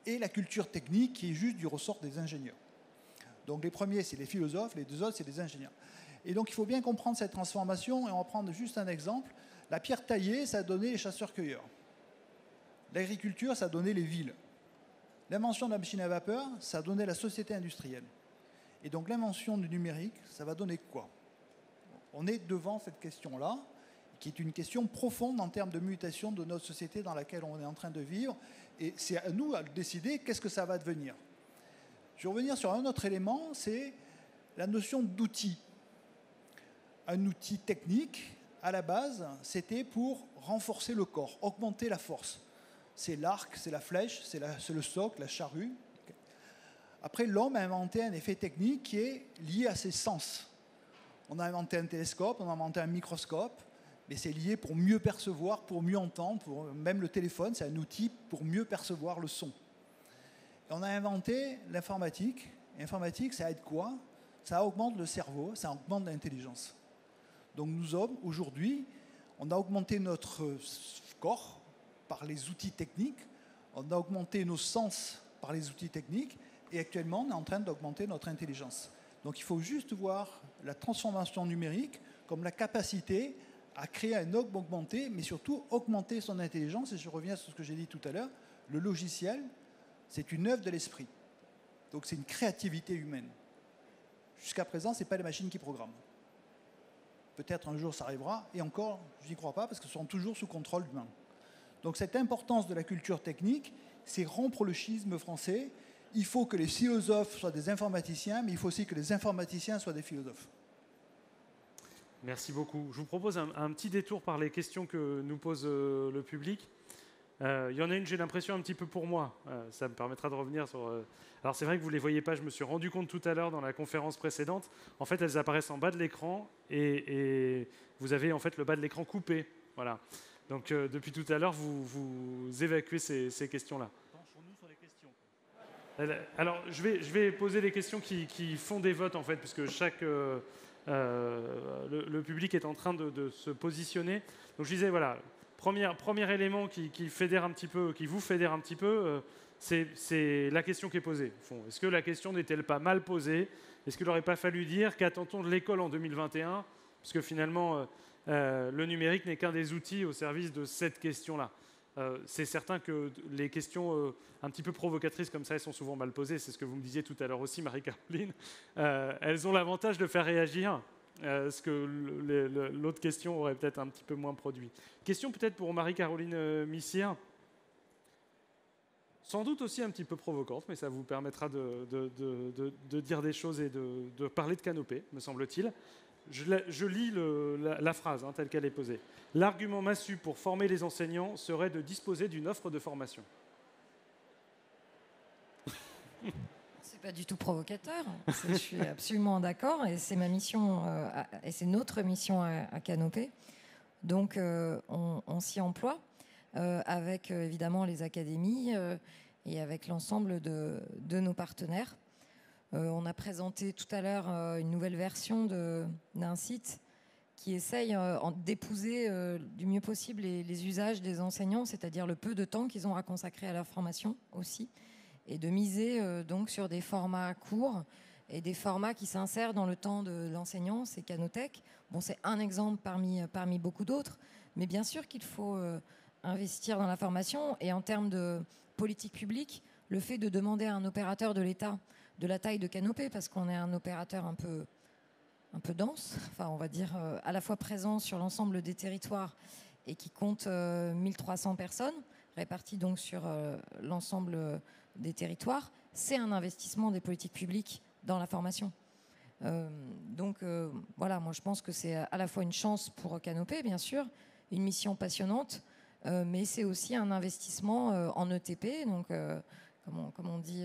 et la culture technique qui est juste du ressort des ingénieurs. Donc les premiers, c'est les philosophes, les deux autres, c'est les ingénieurs. Et donc il faut bien comprendre cette transformation, et on va prendre juste un exemple. La pierre taillée, ça a donné les chasseurs-cueilleurs. L'agriculture, ça a donné les villes. L'invention de la machine à vapeur, ça a donné la société industrielle. Et donc l'invention du numérique, ça va donner quoi? On est devant cette question-là, qui est une question profonde en termes de mutation de notre société dans laquelle on est en train de vivre. Et c'est à nous de décider qu'est-ce que ça va devenir. Je vais revenir sur un autre élément, c'est la notion d'outil. Un outil technique, à la base, c'était pour renforcer le corps, augmenter la force. C'est l'arc, c'est la flèche, c'est le soc, la charrue. Après, l'homme a inventé un effet technique qui est lié à ses sens. On a inventé un télescope, on a inventé un microscope, mais c'est lié pour mieux percevoir, pour mieux entendre. Même le téléphone, c'est un outil pour mieux percevoir le son. Et on a inventé l'informatique. L'informatique, ça aide quoi? Ça augmente le cerveau, ça augmente l'intelligence. Donc nous hommes, aujourd'hui, on a augmenté notre corps par les outils techniques, on a augmenté nos sens par les outils techniques, et actuellement, on est en train d'augmenter notre intelligence. Donc il faut juste voir la transformation numérique comme la capacité à créer un homme augmenté, mais surtout augmenter son intelligence. Et je reviens sur ce que j'ai dit tout à l'heure, le logiciel, c'est une œuvre de l'esprit. Donc c'est une créativité humaine. Jusqu'à présent, ce n'est pas les machines qui programment. Peut-être un jour ça arrivera, et encore, je n'y crois pas, parce que ce sont toujours sous contrôle humain. Donc cette importance de la culture technique, c'est rompre le schisme français. Il faut que les philosophes soient des informaticiens, mais il faut aussi que les informaticiens soient des philosophes. Merci beaucoup. Je vous propose un petit détour par les questions que nous pose le public. Il y en a une, j'ai l'impression, un petit peu pour moi. Ça me permettra de revenir sur... Alors c'est vrai que vous ne les voyez pas, je me suis rendu compte tout à l'heure dans la conférence précédente. En fait, elles apparaissent en bas de l'écran et vous avez en fait le bas de l'écran coupé. Voilà. Donc depuis tout à l'heure, vous évacuez ces questions-là. Penchons-nous sur les questions. Alors je vais poser les questions qui font des votes en fait, puisque le public est en train de se positionner. Donc je disais, voilà, premier élément qui fédère un petit peu, qui vous fédère un petit peu, c'est la question qui est posée. Est-ce que la question n'est-elle pas mal posée? Est-ce qu'il n'aurait pas fallu dire qu'attend-on de l'école en 2021? Parce que finalement, le numérique n'est qu'un des outils au service de cette question-là. C'est certain que les questions un petit peu provocatrices comme ça, elles sont souvent mal posées. C'est ce que vous me disiez tout à l'heure aussi, Marie-Caroline. Elles ont l'avantage de faire réagir, ce que l'autre question aurait peut-être un petit peu moins produit. Question peut-être pour Marie-Caroline Missire. Sans doute aussi un petit peu provocante, mais ça vous permettra de dire des choses et de parler de canopée, me semble-t-il. Je lis la phrase telle qu'elle est posée. L'argument massu pour former les enseignants serait de disposer d'une offre de formation. C'est pas du tout provocateur. Je suis absolument d'accord et c'est ma mission et c'est notre mission à Canopée. Donc on s'y emploie avec évidemment les académies et avec l'ensemble de nos partenaires. On a présenté tout à l'heure une nouvelle version d'un site qui essaye d'épouser du mieux possible les usages des enseignants, c'est-à-dire le peu de temps qu'ils ont à consacrer à leur formation aussi, et de miser donc sur des formats courts et des formats qui s'insèrent dans le temps de l'enseignant. C'est Canotech. Bon, c'est un exemple parmi beaucoup d'autres, mais bien sûr qu'il faut investir dans la formation. Et en termes de politique publique, le fait de demander à un opérateur de l'État de la taille de Canopée, parce qu'on est un opérateur un peu dense, enfin on va dire à la fois présent sur l'ensemble des territoires et qui compte 1300 personnes, réparties donc sur l'ensemble des territoires, c'est un investissement des politiques publiques dans la formation. Donc voilà, moi je pense que c'est à la fois une chance pour Canopée, bien sûr, une mission passionnante, mais c'est aussi un investissement en ETP, donc comme on dit,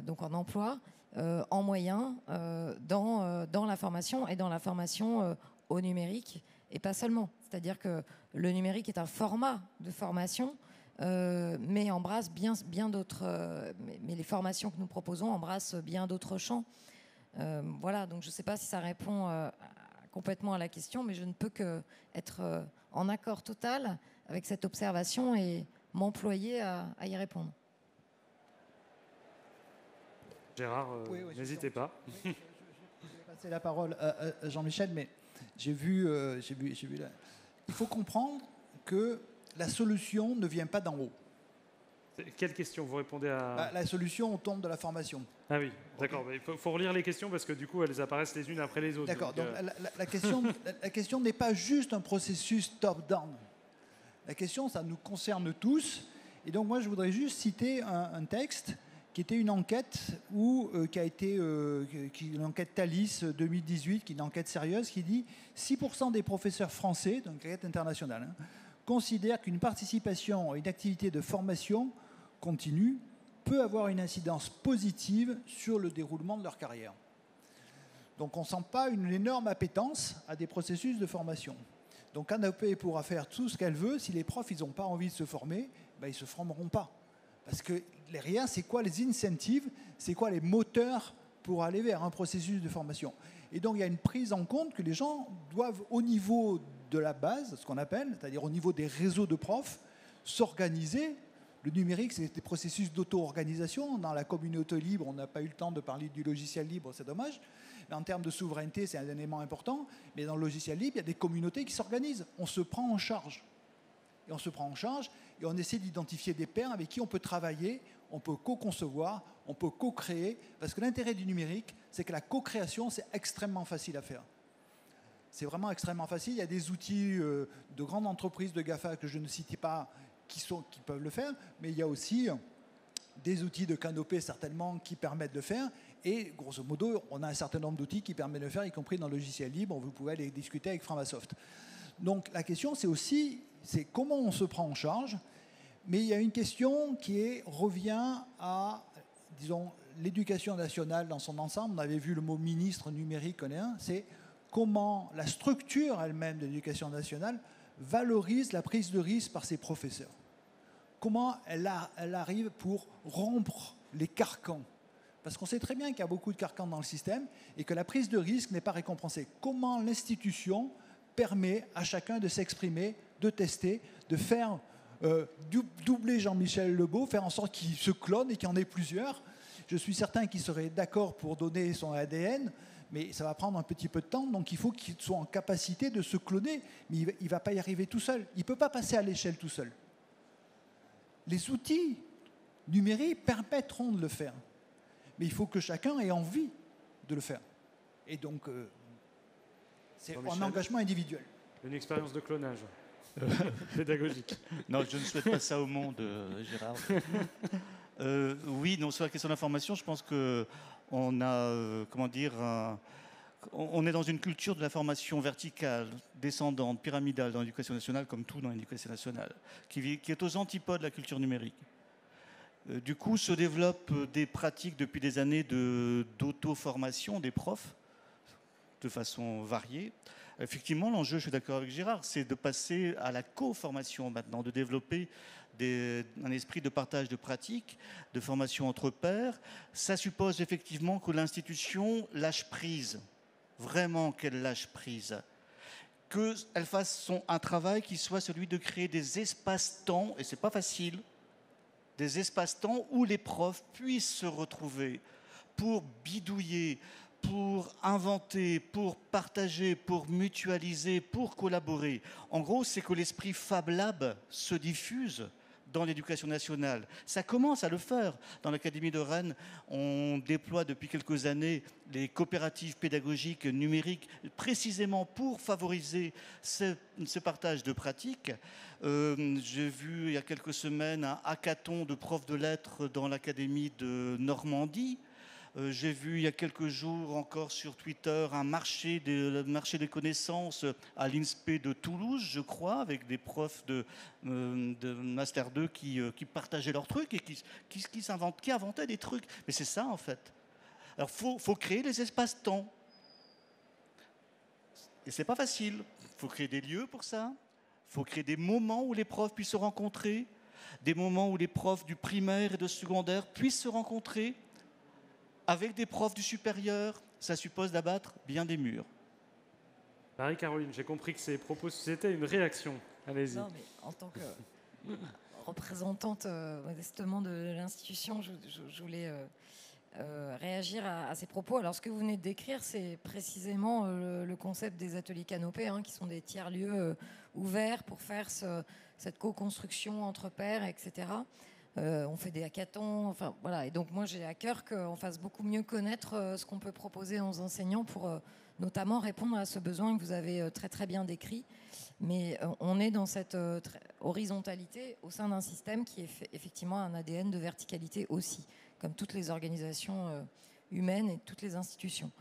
donc en emploi, en moyens, dans la formation et dans la formation au numérique, et pas seulement. C'est-à-dire que le numérique est un format de formation, mais embrasse bien d'autres. Mais les formations que nous proposons embrassent bien d'autres champs. Voilà, donc je ne sais pas si ça répond complètement à la question, mais je ne peux qu'être en accord total avec cette observation et m'employer à y répondre. Gérard, n'hésitez pas. Je vais passer la parole à Jean-Michel, mais j'ai vu là. Il faut comprendre que la solution ne vient pas d'en haut. Quelle question vous répondez à... La solution tombe de la formation. Ah oui, d'accord. Il faut relire les questions parce que du coup, elles apparaissent les unes après les autres. D'accord. Donc, la question n'est pas juste un processus top-down. La question, ça nous concerne tous. Et donc, moi, je voudrais juste citer un texte qui était une enquête qui a été une enquête Thalys 2018, qui est une enquête sérieuse, qui dit 6% des professeurs français, donc une enquête internationale, considèrent qu'une participation à une activité de formation continue peut avoir une incidence positive sur le déroulement de leur carrière. Donc on ne sent pas une énorme appétence à des processus de formation. Donc Canopé pourra faire tout ce qu'elle veut. Si les profs n'ont pas envie de se former, ben, ils ne se formeront pas. Parce que derrière, c'est quoi les incentives, c'est quoi les moteurs pour aller vers un processus de formation. Et donc il y a une prise en compte que les gens doivent, au niveau de la base, ce qu'on appelle, c'est-à-dire au niveau des réseaux de profs, s'organiser. Le numérique, c'est des processus d'auto-organisation. Dans la communauté libre, on n'a pas eu le temps de parler du logiciel libre, c'est dommage. Mais en termes de souveraineté, c'est un élément important. Mais dans le logiciel libre, il y a des communautés qui s'organisent. On se prend en charge. Et on se prend en charge et on essaie d'identifier des pairs avec qui on peut travailler, on peut co-concevoir, on peut co-créer. Parce que l'intérêt du numérique, c'est que la co-création, c'est extrêmement facile à faire. C'est vraiment extrêmement facile. Il y a des outils de grandes entreprises de GAFA que je ne cite pas qui peuvent le faire, mais il y a aussi des outils de Canopé certainement qui permettent de le faire. Et grosso modo, on a un certain nombre d'outils qui permettent de le faire, y compris dans le logiciel libre. Vous pouvez aller discuter avec Framasoft. Donc la question, c'est comment on se prend en charge. Mais il y a une question qui revient à, disons, l'éducation nationale dans son ensemble. On avait vu le mot ministre numérique, c'est comment la structure elle-même de l'éducation nationale valorise la prise de risque par ses professeurs. Comment elle arrive pour rompre les carcans. Parce qu'on sait très bien qu'il y a beaucoup de carcans dans le système et que la prise de risque n'est pas récompensée. Comment l'institution permet à chacun de s'exprimer, de tester, de faire doubler Jean-Michel Lebeau, faire en sorte qu'il se clone et qu'il y en ait plusieurs. Je suis certain qu'il serait d'accord pour donner son ADN, mais ça va prendre un petit peu de temps, donc il faut qu'il soit en capacité de se cloner, mais il ne va pas y arriver tout seul. Il ne peut pas passer à l'échelle tout seul. Les outils numériques permettront de le faire, mais il faut que chacun ait envie de le faire. Et donc, c'est un engagement individuel. Une expérience de clonage pédagogique. Non, je ne souhaite pas ça au monde, Gérard. Oui, non, sur la question de l'information, je pense qu'on a, on est dans une culture de la formation verticale, descendante, pyramidale dans l'éducation nationale, comme tout dans l'éducation nationale, qui est aux antipodes de la culture numérique. Du coup, se développent des pratiques depuis des années d'auto-formation des profs, de façon variée. Effectivement, l'enjeu, je suis d'accord avec Gérard, c'est de passer à la co-formation maintenant, de développer un esprit de partage de pratiques, de formation entre pairs. Ça suppose effectivement que l'institution lâche prise, vraiment qu'elle lâche prise, qu'elle fasse un travail qui soit celui de créer des espaces-temps, et c'est pas facile, des espaces-temps où les profs puissent se retrouver pour bidouiller, pour inventer, pour partager, pour mutualiser, pour collaborer. En gros, c'est que l'esprit Fab Lab se diffuse dans l'éducation nationale. Ça commence à le faire. Dans l'Académie de Rennes, on déploie depuis quelques années les coopératives pédagogiques numériques précisément pour favoriser ce partage de pratiques. J'ai vu il y a quelques semaines un hackathon de profs de lettres dans l'Académie de Normandie. J'ai vu il y a quelques jours encore sur Twitter un marché des connaissances à l'INSPE de Toulouse, je crois, avec des profs de Master 2 qui partageaient leurs trucs et qui inventaient des trucs. Mais c'est ça, en fait. Alors, faut créer les espaces-temps. Et c'est pas facile. Il faut créer des lieux pour ça. Il faut créer des moments où les profs puissent se rencontrer, des moments où les profs du primaire et de secondaire puissent se rencontrer. Avec des profs du supérieur, ça suppose d'abattre bien des murs. Marie-Caroline, j'ai compris que ces propos suscitaient une réaction. Allez-y. Non, mais en tant que représentante modestement de l'institution, je voulais réagir à ces propos. Alors, ce que vous venez de décrire, c'est précisément le concept des ateliers canopés, qui sont des tiers-lieux ouverts pour faire cette co-construction entre pairs, etc. On fait des hackathons, enfin voilà. Et donc, moi, j'ai à cœur qu'on fasse beaucoup mieux connaître ce qu'on peut proposer aux enseignants pour notamment répondre à ce besoin que vous avez très très bien décrit. Mais on est dans cette horizontalité au sein d'un système qui est effectivement un ADN de verticalité aussi, comme toutes les organisations humaines et toutes les institutions.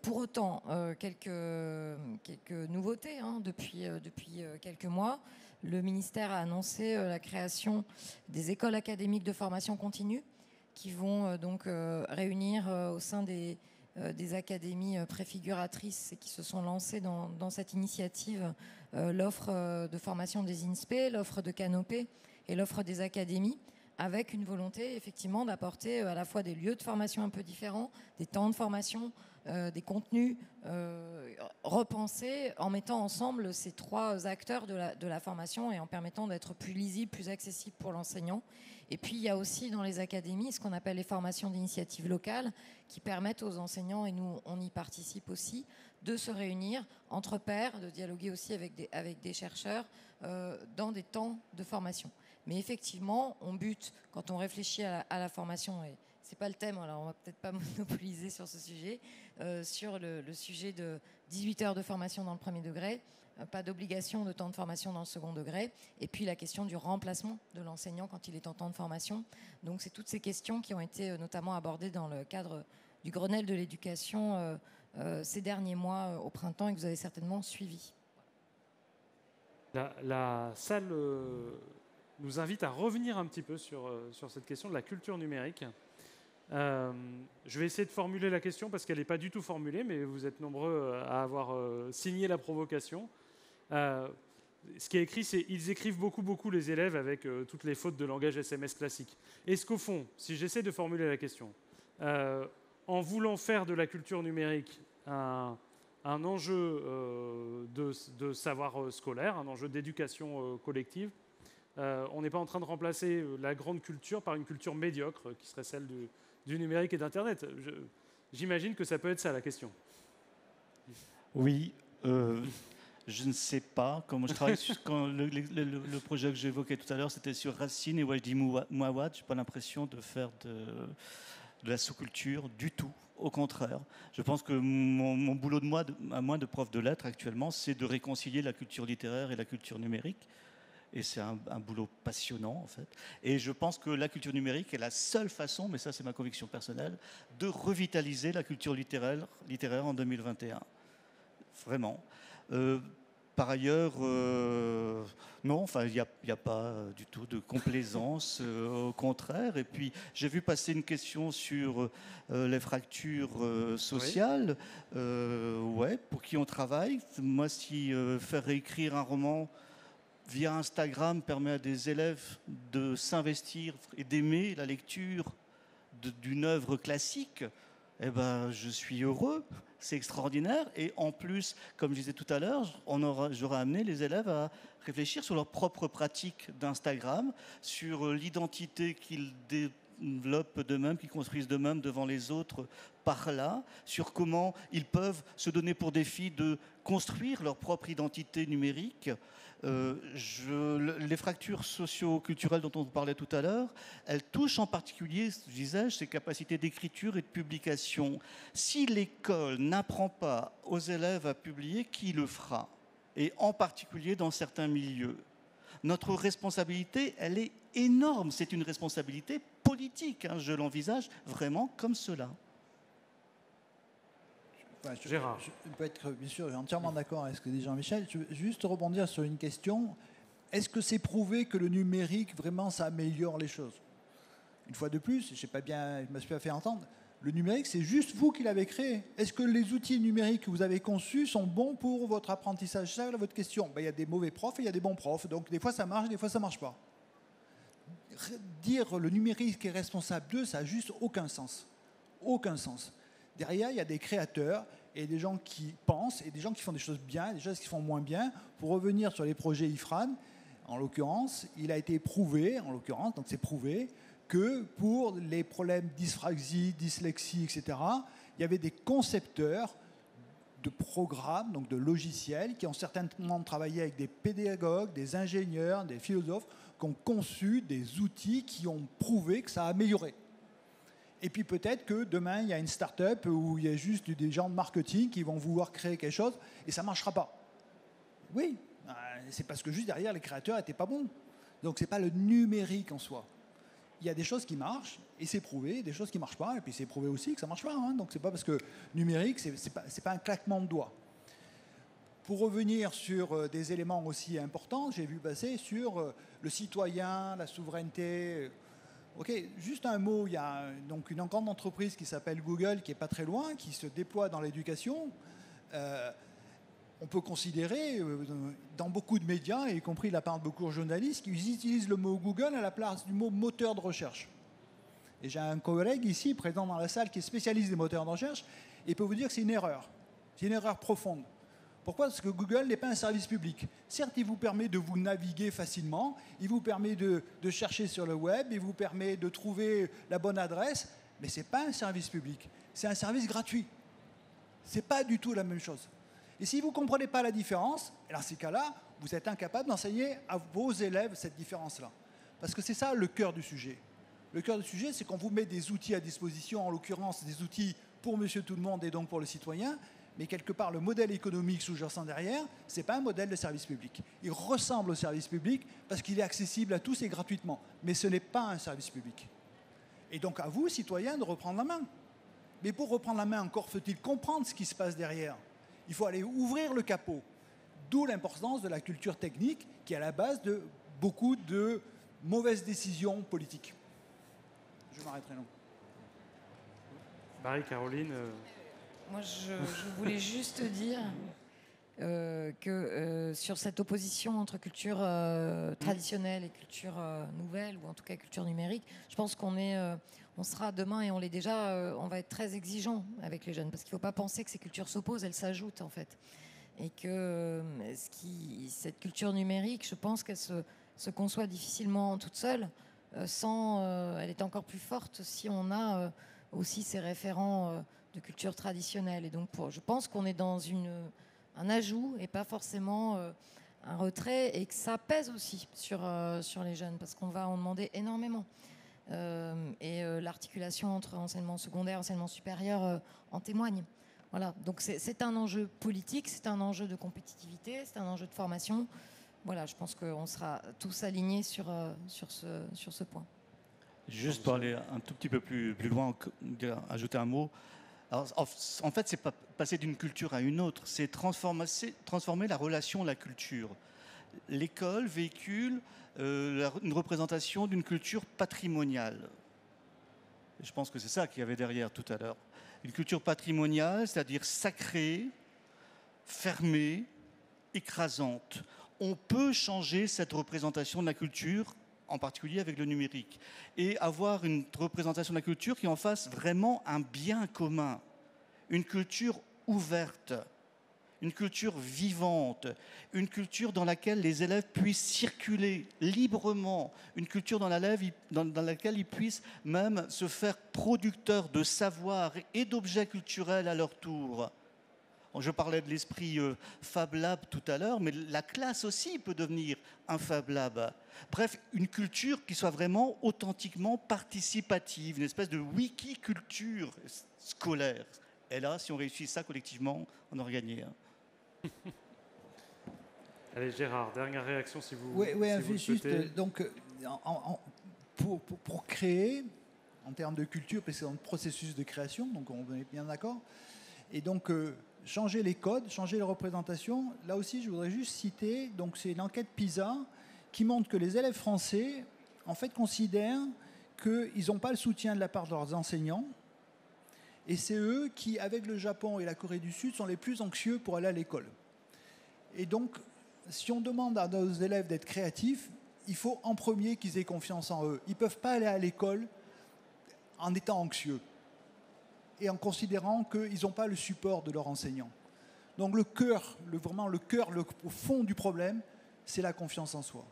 Pour autant, quelques nouveautés depuis quelques mois. Le ministère a annoncé la création des écoles académiques de formation continue qui vont donc réunir au sein des académies préfiguratrices et qui se sont lancées dans cette initiative l'offre de formation des INSPE, l'offre de Canopé et l'offre des académies, avec une volonté effectivement d'apporter à la fois des lieux de formation un peu différents, des temps de formation, des contenus repensés en mettant ensemble ces trois acteurs de la formation et en permettant d'être plus lisible, plus accessible pour l'enseignant. Et puis il y a aussi dans les académies ce qu'on appelle les formations d'initiative locale qui permettent aux enseignants, et nous on y participe aussi, de se réunir entre pairs, de dialoguer aussi avec des chercheurs dans des temps de formation. Mais effectivement, on bute, quand on réfléchit à la formation, et c'est pas le thème, alors on va peut-être pas monopoliser sur ce sujet, sur le sujet de 18 heures de formation dans le premier degré, pas d'obligation de temps de formation dans le second degré, et puis la question du remplacement de l'enseignant quand il est en temps de formation. Donc c'est toutes ces questions qui ont été notamment abordées dans le cadre du Grenelle de l'éducation ces derniers mois au printemps et que vous avez certainement suivi. La salle nous invite à revenir un petit peu sur cette question de la culture numérique. Je vais essayer de formuler la question parce qu'elle n'est pas du tout formulée, mais vous êtes nombreux à avoir signé la provocation. Ce qui est écrit, c'est « Ils écrivent beaucoup les élèves avec toutes les fautes de langage SMS classique ». Est-ce qu'au fond, si j'essaie de formuler la question, en voulant faire de la culture numérique un enjeu de savoir scolaire, un enjeu d'éducation collective, on n'est pas en train de remplacer la grande culture par une culture médiocre qui serait celle du numérique et d'Internet. J'imagine que ça peut être ça la question. Oui, je ne sais pas. Comme je travaille quand le projet que j'évoquais tout à l'heure, c'était sur Racine et Wajdi Mouawad. Je n'ai pas l'impression de faire de la sous-culture du tout. Au contraire, je pense que mon boulot à moi de prof de lettres actuellement, c'est de réconcilier la culture littéraire et la culture numérique. Et c'est un boulot passionnant, en fait. Et je pense que la culture numérique est la seule façon, mais ça c'est ma conviction personnelle, de revitaliser la culture littéraire en 2021. Vraiment. Par ailleurs, non, enfin, il n'y a pas du tout de complaisance, au contraire. Et puis, j'ai vu passer une question sur les fractures sociales. Oui. Ouais, pour qui on travaille. Moi, si faire réécrire un roman via Instagram permet à des élèves de s'investir et d'aimer la lecture d'une œuvre classique, eh ben, je suis heureux, c'est extraordinaire. Et en plus, comme je disais tout à l'heure, j'aurais amené les élèves à réfléchir sur leur propre pratique d'Instagram, sur l'identité qu'ils développent d'eux-mêmes, qu'ils construisent d'eux-mêmes devant les autres par là, sur comment ils peuvent se donner pour défi de construire leur propre identité numérique. Les fractures socio-culturelles dont on parlait tout à l'heure, elles touchent en particulier, disais-je, ces capacités d'écriture et de publication. Si l'école n'apprend pas aux élèves à publier, qui le fera? Et en particulier dans certains milieux. Notre responsabilité, elle est énorme. C'est une responsabilité politique. Je l'envisage vraiment comme cela. Gérard. Je peux être bien sûr entièrement d'accord avec ce que dit Jean-Michel. Je veux juste rebondir sur une question. Est-ce que c'est prouvé que le numérique, vraiment, ça améliore les choses? Une fois de plus, je ne me suis pas fait entendre, le numérique, c'est juste vous qui l'avez créé. Est-ce que les outils numériques que vous avez conçus sont bons pour votre apprentissage? C'est ça votre question. Il y a des mauvais profs et il y a des bons profs. Donc des fois ça marche, des fois ça ne marche pas. Dire le numérique est responsable d'eux, ça n'a juste aucun sens. Aucun sens. Derrière, il y a des créateurs et des gens qui pensent, et des gens qui font des choses bien, et des gens qui font moins bien. Pour revenir sur les projets IFRAN, en l'occurrence, il a été prouvé, donc c'est prouvé, que pour les problèmes dyspraxie, dyslexie, etc., il y avait des concepteurs de programmes, donc de logiciels, qui ont certainement travaillé avec des pédagogues, des ingénieurs, des philosophes, qui ont conçu des outils qui ont prouvé que ça a amélioré. Et puis peut-être que demain, il y a une start-up où il y a juste des gens de marketing qui vont vouloir créer quelque chose et ça ne marchera pas. Oui, c'est parce que juste derrière, les créateurs n'étaient pas bons. Donc ce n'est pas le numérique en soi. Il y a des choses qui marchent et c'est prouvé, des choses qui ne marchent pas, et puis c'est prouvé aussi que ça ne marche pas. Hein. Donc ce n'est pas parce que numérique, ce n'est pas un claquement de doigts. Pour revenir sur des éléments aussi importants, j'ai vu passer sur le citoyen, la souveraineté. Ok, juste un mot, il y a donc une grande entreprise qui s'appelle Google, qui n'est pas très loin, qui se déploie dans l'éducation. On peut considérer, dans beaucoup de médias, y compris de la part de beaucoup de journalistes, qu'ils utilisent le mot Google à la place du mot moteur de recherche. Et j'ai un collègue ici, présent dans la salle, qui est spécialiste des moteurs de recherche, et peut vous dire que c'est une erreur. C'est une erreur profonde. Pourquoi ? Parce que Google n'est pas un service public. Certes, il vous permet de vous naviguer facilement, il vous permet de chercher sur le web, il vous permet de trouver la bonne adresse, mais ce n'est pas un service public. C'est un service gratuit. Ce n'est pas du tout la même chose. Et si vous ne comprenez pas la différence, dans ces cas-là, vous êtes incapable d'enseigner à vos élèves cette différence-là. Parce que c'est ça le cœur du sujet. Le cœur du sujet, c'est qu'on vous met des outils à disposition, en l'occurrence des outils pour monsieur tout le monde et donc pour le citoyen, mais quelque part, le modèle économique sous-jacent derrière, ce n'est pas un modèle de service public. Il ressemble au service public parce qu'il est accessible à tous et gratuitement, mais ce n'est pas un service public. Et donc à vous, citoyens, de reprendre la main. Mais pour reprendre la main, encore faut-il comprendre ce qui se passe derrière. Il faut aller ouvrir le capot. D'où l'importance de la culture technique qui est à la base de beaucoup de mauvaises décisions politiques. Je m'arrêterai là. Barry, Caroline. Moi, je voulais juste dire que sur cette opposition entre culture traditionnelle et culture nouvelle, ou en tout cas culture numérique, je pense on sera demain, et on l'est déjà, on va être très exigeant avec les jeunes, parce qu'il ne faut pas penser que ces cultures s'opposent, elles s'ajoutent en fait. Et que cette culture numérique, je pense qu'elle se conçoit difficilement toute seule, elle est encore plus forte si on a aussi ces référents de culture traditionnelle. Et donc je pense qu'on est dans un ajout et pas forcément un retrait, et que ça pèse aussi sur les jeunes, parce qu'on va en demander énormément. L'articulation entre enseignement secondaire et enseignement supérieur en témoigne. Voilà. Donc c'est un enjeu politique, c'est un enjeu de compétitivité, c'est un enjeu de formation. Voilà, je pense qu'on sera tous alignés sur ce point. Juste pour aller un tout petit peu plus loin, ajouter un mot. Alors, en fait, c'est pas passer d'une culture à une autre, c'est transformer la relation à la culture. L'école véhicule une représentation d'une culture patrimoniale. Je pense que c'est ça qu'il y avait derrière tout à l'heure. Une culture patrimoniale, c'est-à-dire sacrée, fermée, écrasante. On peut changer cette représentation de la culture, en particulier avec le numérique, et avoir une représentation de la culture qui en fasse vraiment un bien commun, une culture ouverte, une culture vivante, une culture dans laquelle les élèves puissent circuler librement, une culture dans laquelle ils puissent même se faire producteurs de savoir et d'objets culturels à leur tour. Je parlais de l'esprit Fab Lab tout à l'heure, mais la classe aussi peut devenir un Fab Lab. Bref, une culture qui soit vraiment authentiquement participative, une espèce de wiki-culture scolaire. Et là, si on réussit ça collectivement, on aura gagné. Allez, Gérard, dernière réaction si vous, oui, si vous le souhaitez. Donc, pour créer, en termes de culture, parce que c'est dans le processus de création, donc on est bien d'accord, et donc changer les codes, changer les représentations. Là aussi, je voudrais juste citer, donc c'est une enquête PISA qui montre que les élèves français, en fait, considèrent qu'ils n'ont pas le soutien de la part de leurs enseignants, et c'est eux qui, avec le Japon et la Corée du Sud, sont les plus anxieux pour aller à l'école. Et donc, si on demande à nos élèves d'être créatifs, il faut en premier qu'ils aient confiance en eux. Ils ne peuvent pas aller à l'école en étant anxieux. et en considérant qu'ils n'ont pas le support de leurs enseignants. Donc le cœur, au fond du problème, c'est la confiance en soi.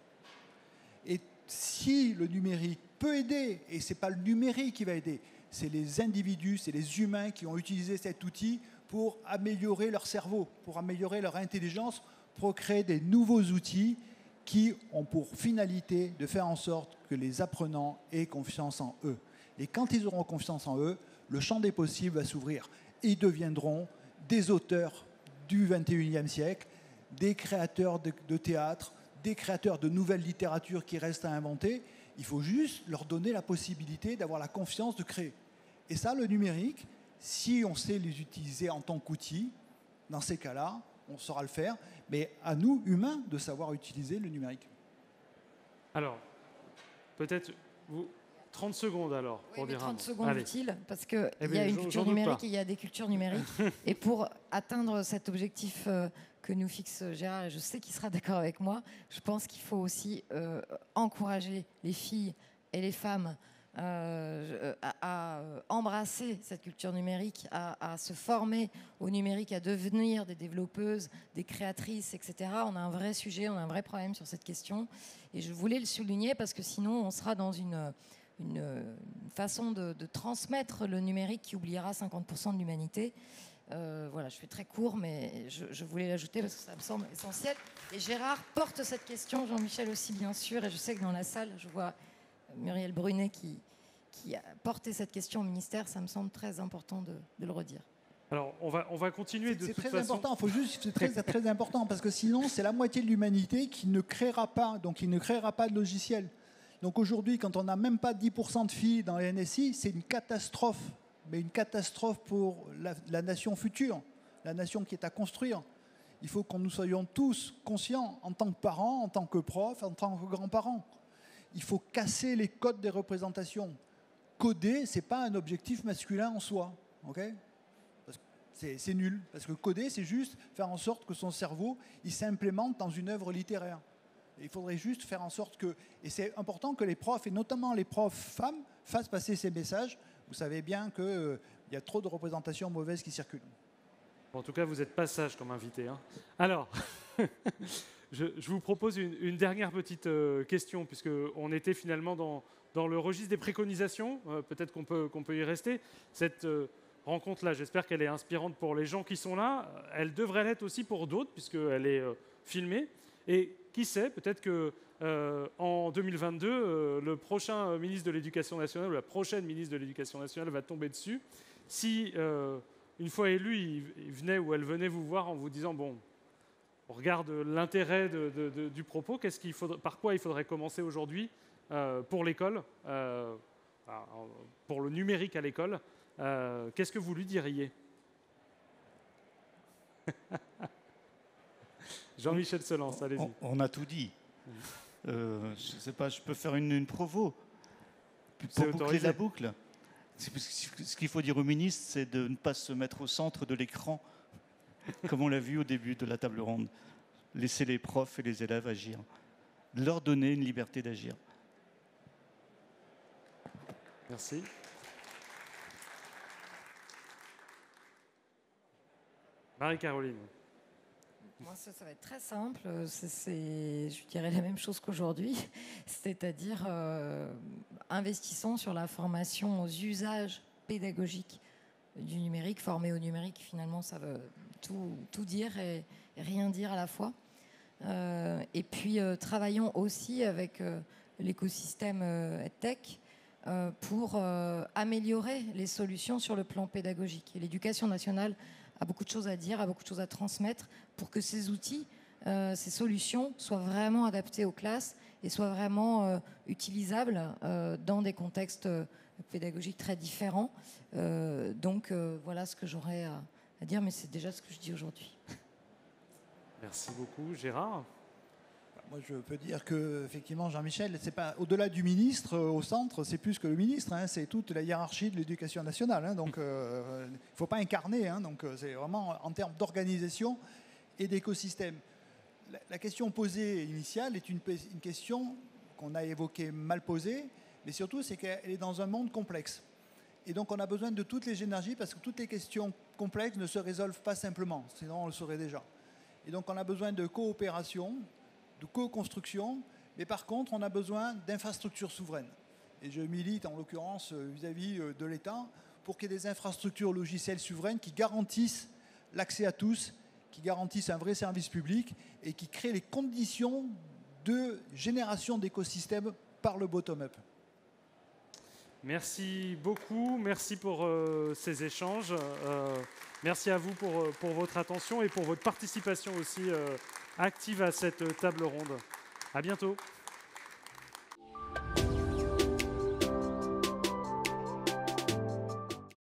Et si le numérique peut aider, et ce n'est pas le numérique qui va aider, c'est les individus, c'est les humains qui ont utilisé cet outil pour améliorer leur cerveau, pour améliorer leur intelligence, pour créer des nouveaux outils qui ont pour finalité de faire en sorte que les apprenants aient confiance en eux. Et quand ils auront confiance en eux, le champ des possibles va s'ouvrir. Ils deviendront des auteurs du XXIe siècle, des créateurs de théâtre, des créateurs de nouvelles littératures qui restent à inventer. Il faut juste leur donner la possibilité d'avoir la confiance de créer. Et ça, le numérique, si on sait les utiliser en tant qu'outil, dans ces cas-là, on saura le faire. Mais à nous, humains, de savoir utiliser le numérique. Alors, peut-être 30 secondes alors, pour dire 30 secondes utiles, parce qu'il y a une culture doute numérique pas. et il y a des cultures numériques. Et pour atteindre cet objectif que nous fixe Gérard, et je sais qu'il sera d'accord avec moi, je pense qu'il faut aussi encourager les filles et les femmes à embrasser cette culture numérique, à se former au numérique, à devenir des développeuses, des créatrices, etc. On a un vrai sujet, on a un vrai problème sur cette question. Et je voulais le souligner parce que sinon, on sera dans une façon de transmettre le numérique qui oubliera 50% de l'humanité. Voilà, je fais très court, mais je voulais l'ajouter parce que ça me semble essentiel. Et Gérard porte cette question, Jean-Michel aussi, bien sûr. Et je sais que dans la salle, je vois Muriel Brunet qui a porté cette question au ministère. Ça me semble très important de le redire. Alors, on va continuer de toute façon. C'est très important, c'est très important, parce que sinon, c'est la moitié de l'humanité qui ne créera pas, donc il ne créera pas de logiciel. Donc aujourd'hui, quand on n'a même pas 10% de filles dans les NSI, c'est une catastrophe, mais une catastrophe pour la nation future, la nation qui est à construire. Il faut que nous soyons tous conscients, en tant que parents, en tant que profs, en tant que grands-parents. Il faut casser les codes des représentations. Coder, ce n'est pas un objectif masculin en soi. Okay, c'est nul, parce que coder, c'est juste faire en sorte que son cerveau il s'implémente dans une œuvre littéraire. Il faudrait juste faire en sorte que... Et c'est important que les profs, et notamment les profs femmes, fassent passer ces messages. Vous savez bien qu'il y a trop de représentations mauvaises qui circulent. En tout cas, vous êtes pas sage comme invité. Hein. Alors, je vous propose une dernière petite question, puisqu'on était finalement dans le registre des préconisations. Peut-être qu'on peut y rester. Cette rencontre-là, j'espère qu'elle est inspirante pour les gens qui sont là. Elle devrait l'être aussi pour d'autres, puisqu'elle est filmée. Et qui sait, peut-être qu'en 2022, le prochain ministre de l'Éducation nationale ou la prochaine ministre de l'Éducation nationale va tomber dessus. Si, une fois élu, il venait ou elle venait vous voir en vous disant « Bon, on regarde l'intérêt du propos, par quoi il faudrait commencer aujourd'hui pour l'école, pour le numérique à l'école, qu'est-ce que vous lui diriez ?» Jean-Michel Solens, allez-y. On a tout dit. Je ne sais pas, je peux faire une provo pour boucler la boucle. Ce qu'il faut dire au ministre, c'est de ne pas se mettre au centre de l'écran, comme on l'a vu au début de la table ronde. Laisser les profs et les élèves agir. Leur donner une liberté d'agir. Merci. Marie-Caroline. Moi, ça va être très simple. Je dirais la même chose qu'aujourd'hui, c'est-à-dire investissons sur la formation aux usages pédagogiques du numérique. Former au numérique, finalement, ça veut tout dire et rien dire à la fois. Et puis, travaillons aussi avec l'écosystème EdTech pour améliorer les solutions sur le plan pédagogique. Et l'Éducation nationale a beaucoup de choses à dire, a beaucoup de choses à transmettre pour que ces outils, ces solutions soient vraiment adaptées aux classes et soient vraiment utilisables dans des contextes pédagogiques très différents. Donc voilà ce que j'aurais à dire, mais c'est déjà ce que je dis aujourd'hui. Merci beaucoup. Gérard ? Moi, je peux dire que effectivement, Jean-Michel, c'est pas au-delà du ministre au centre, c'est plus que le ministre, hein, c'est toute la hiérarchie de l'Éducation nationale. Hein, donc, il ne faut pas incarner. Hein, donc, c'est vraiment en termes d'organisation et d'écosystème. La question posée initiale est une question qu'on a évoquée mal posée, mais surtout, c'est qu'elle est dans un monde complexe. Et donc, on a besoin de toutes les énergies parce que toutes les questions complexes ne se résolvent pas simplement, sinon on le saurait déjà. Et donc, on a besoin de coopération, de co-construction, mais par contre, on a besoin d'infrastructures souveraines. Et je milite, en l'occurrence, vis-à-vis de l'État, pour qu'il y ait des infrastructures logicielles souveraines qui garantissent l'accès à tous, qui garantissent un vrai service public et qui créent les conditions de génération d'écosystèmes par le bottom-up. Merci beaucoup, merci pour ces échanges. Merci à vous pour votre attention et pour votre participation aussi active à cette table ronde. À bientôt.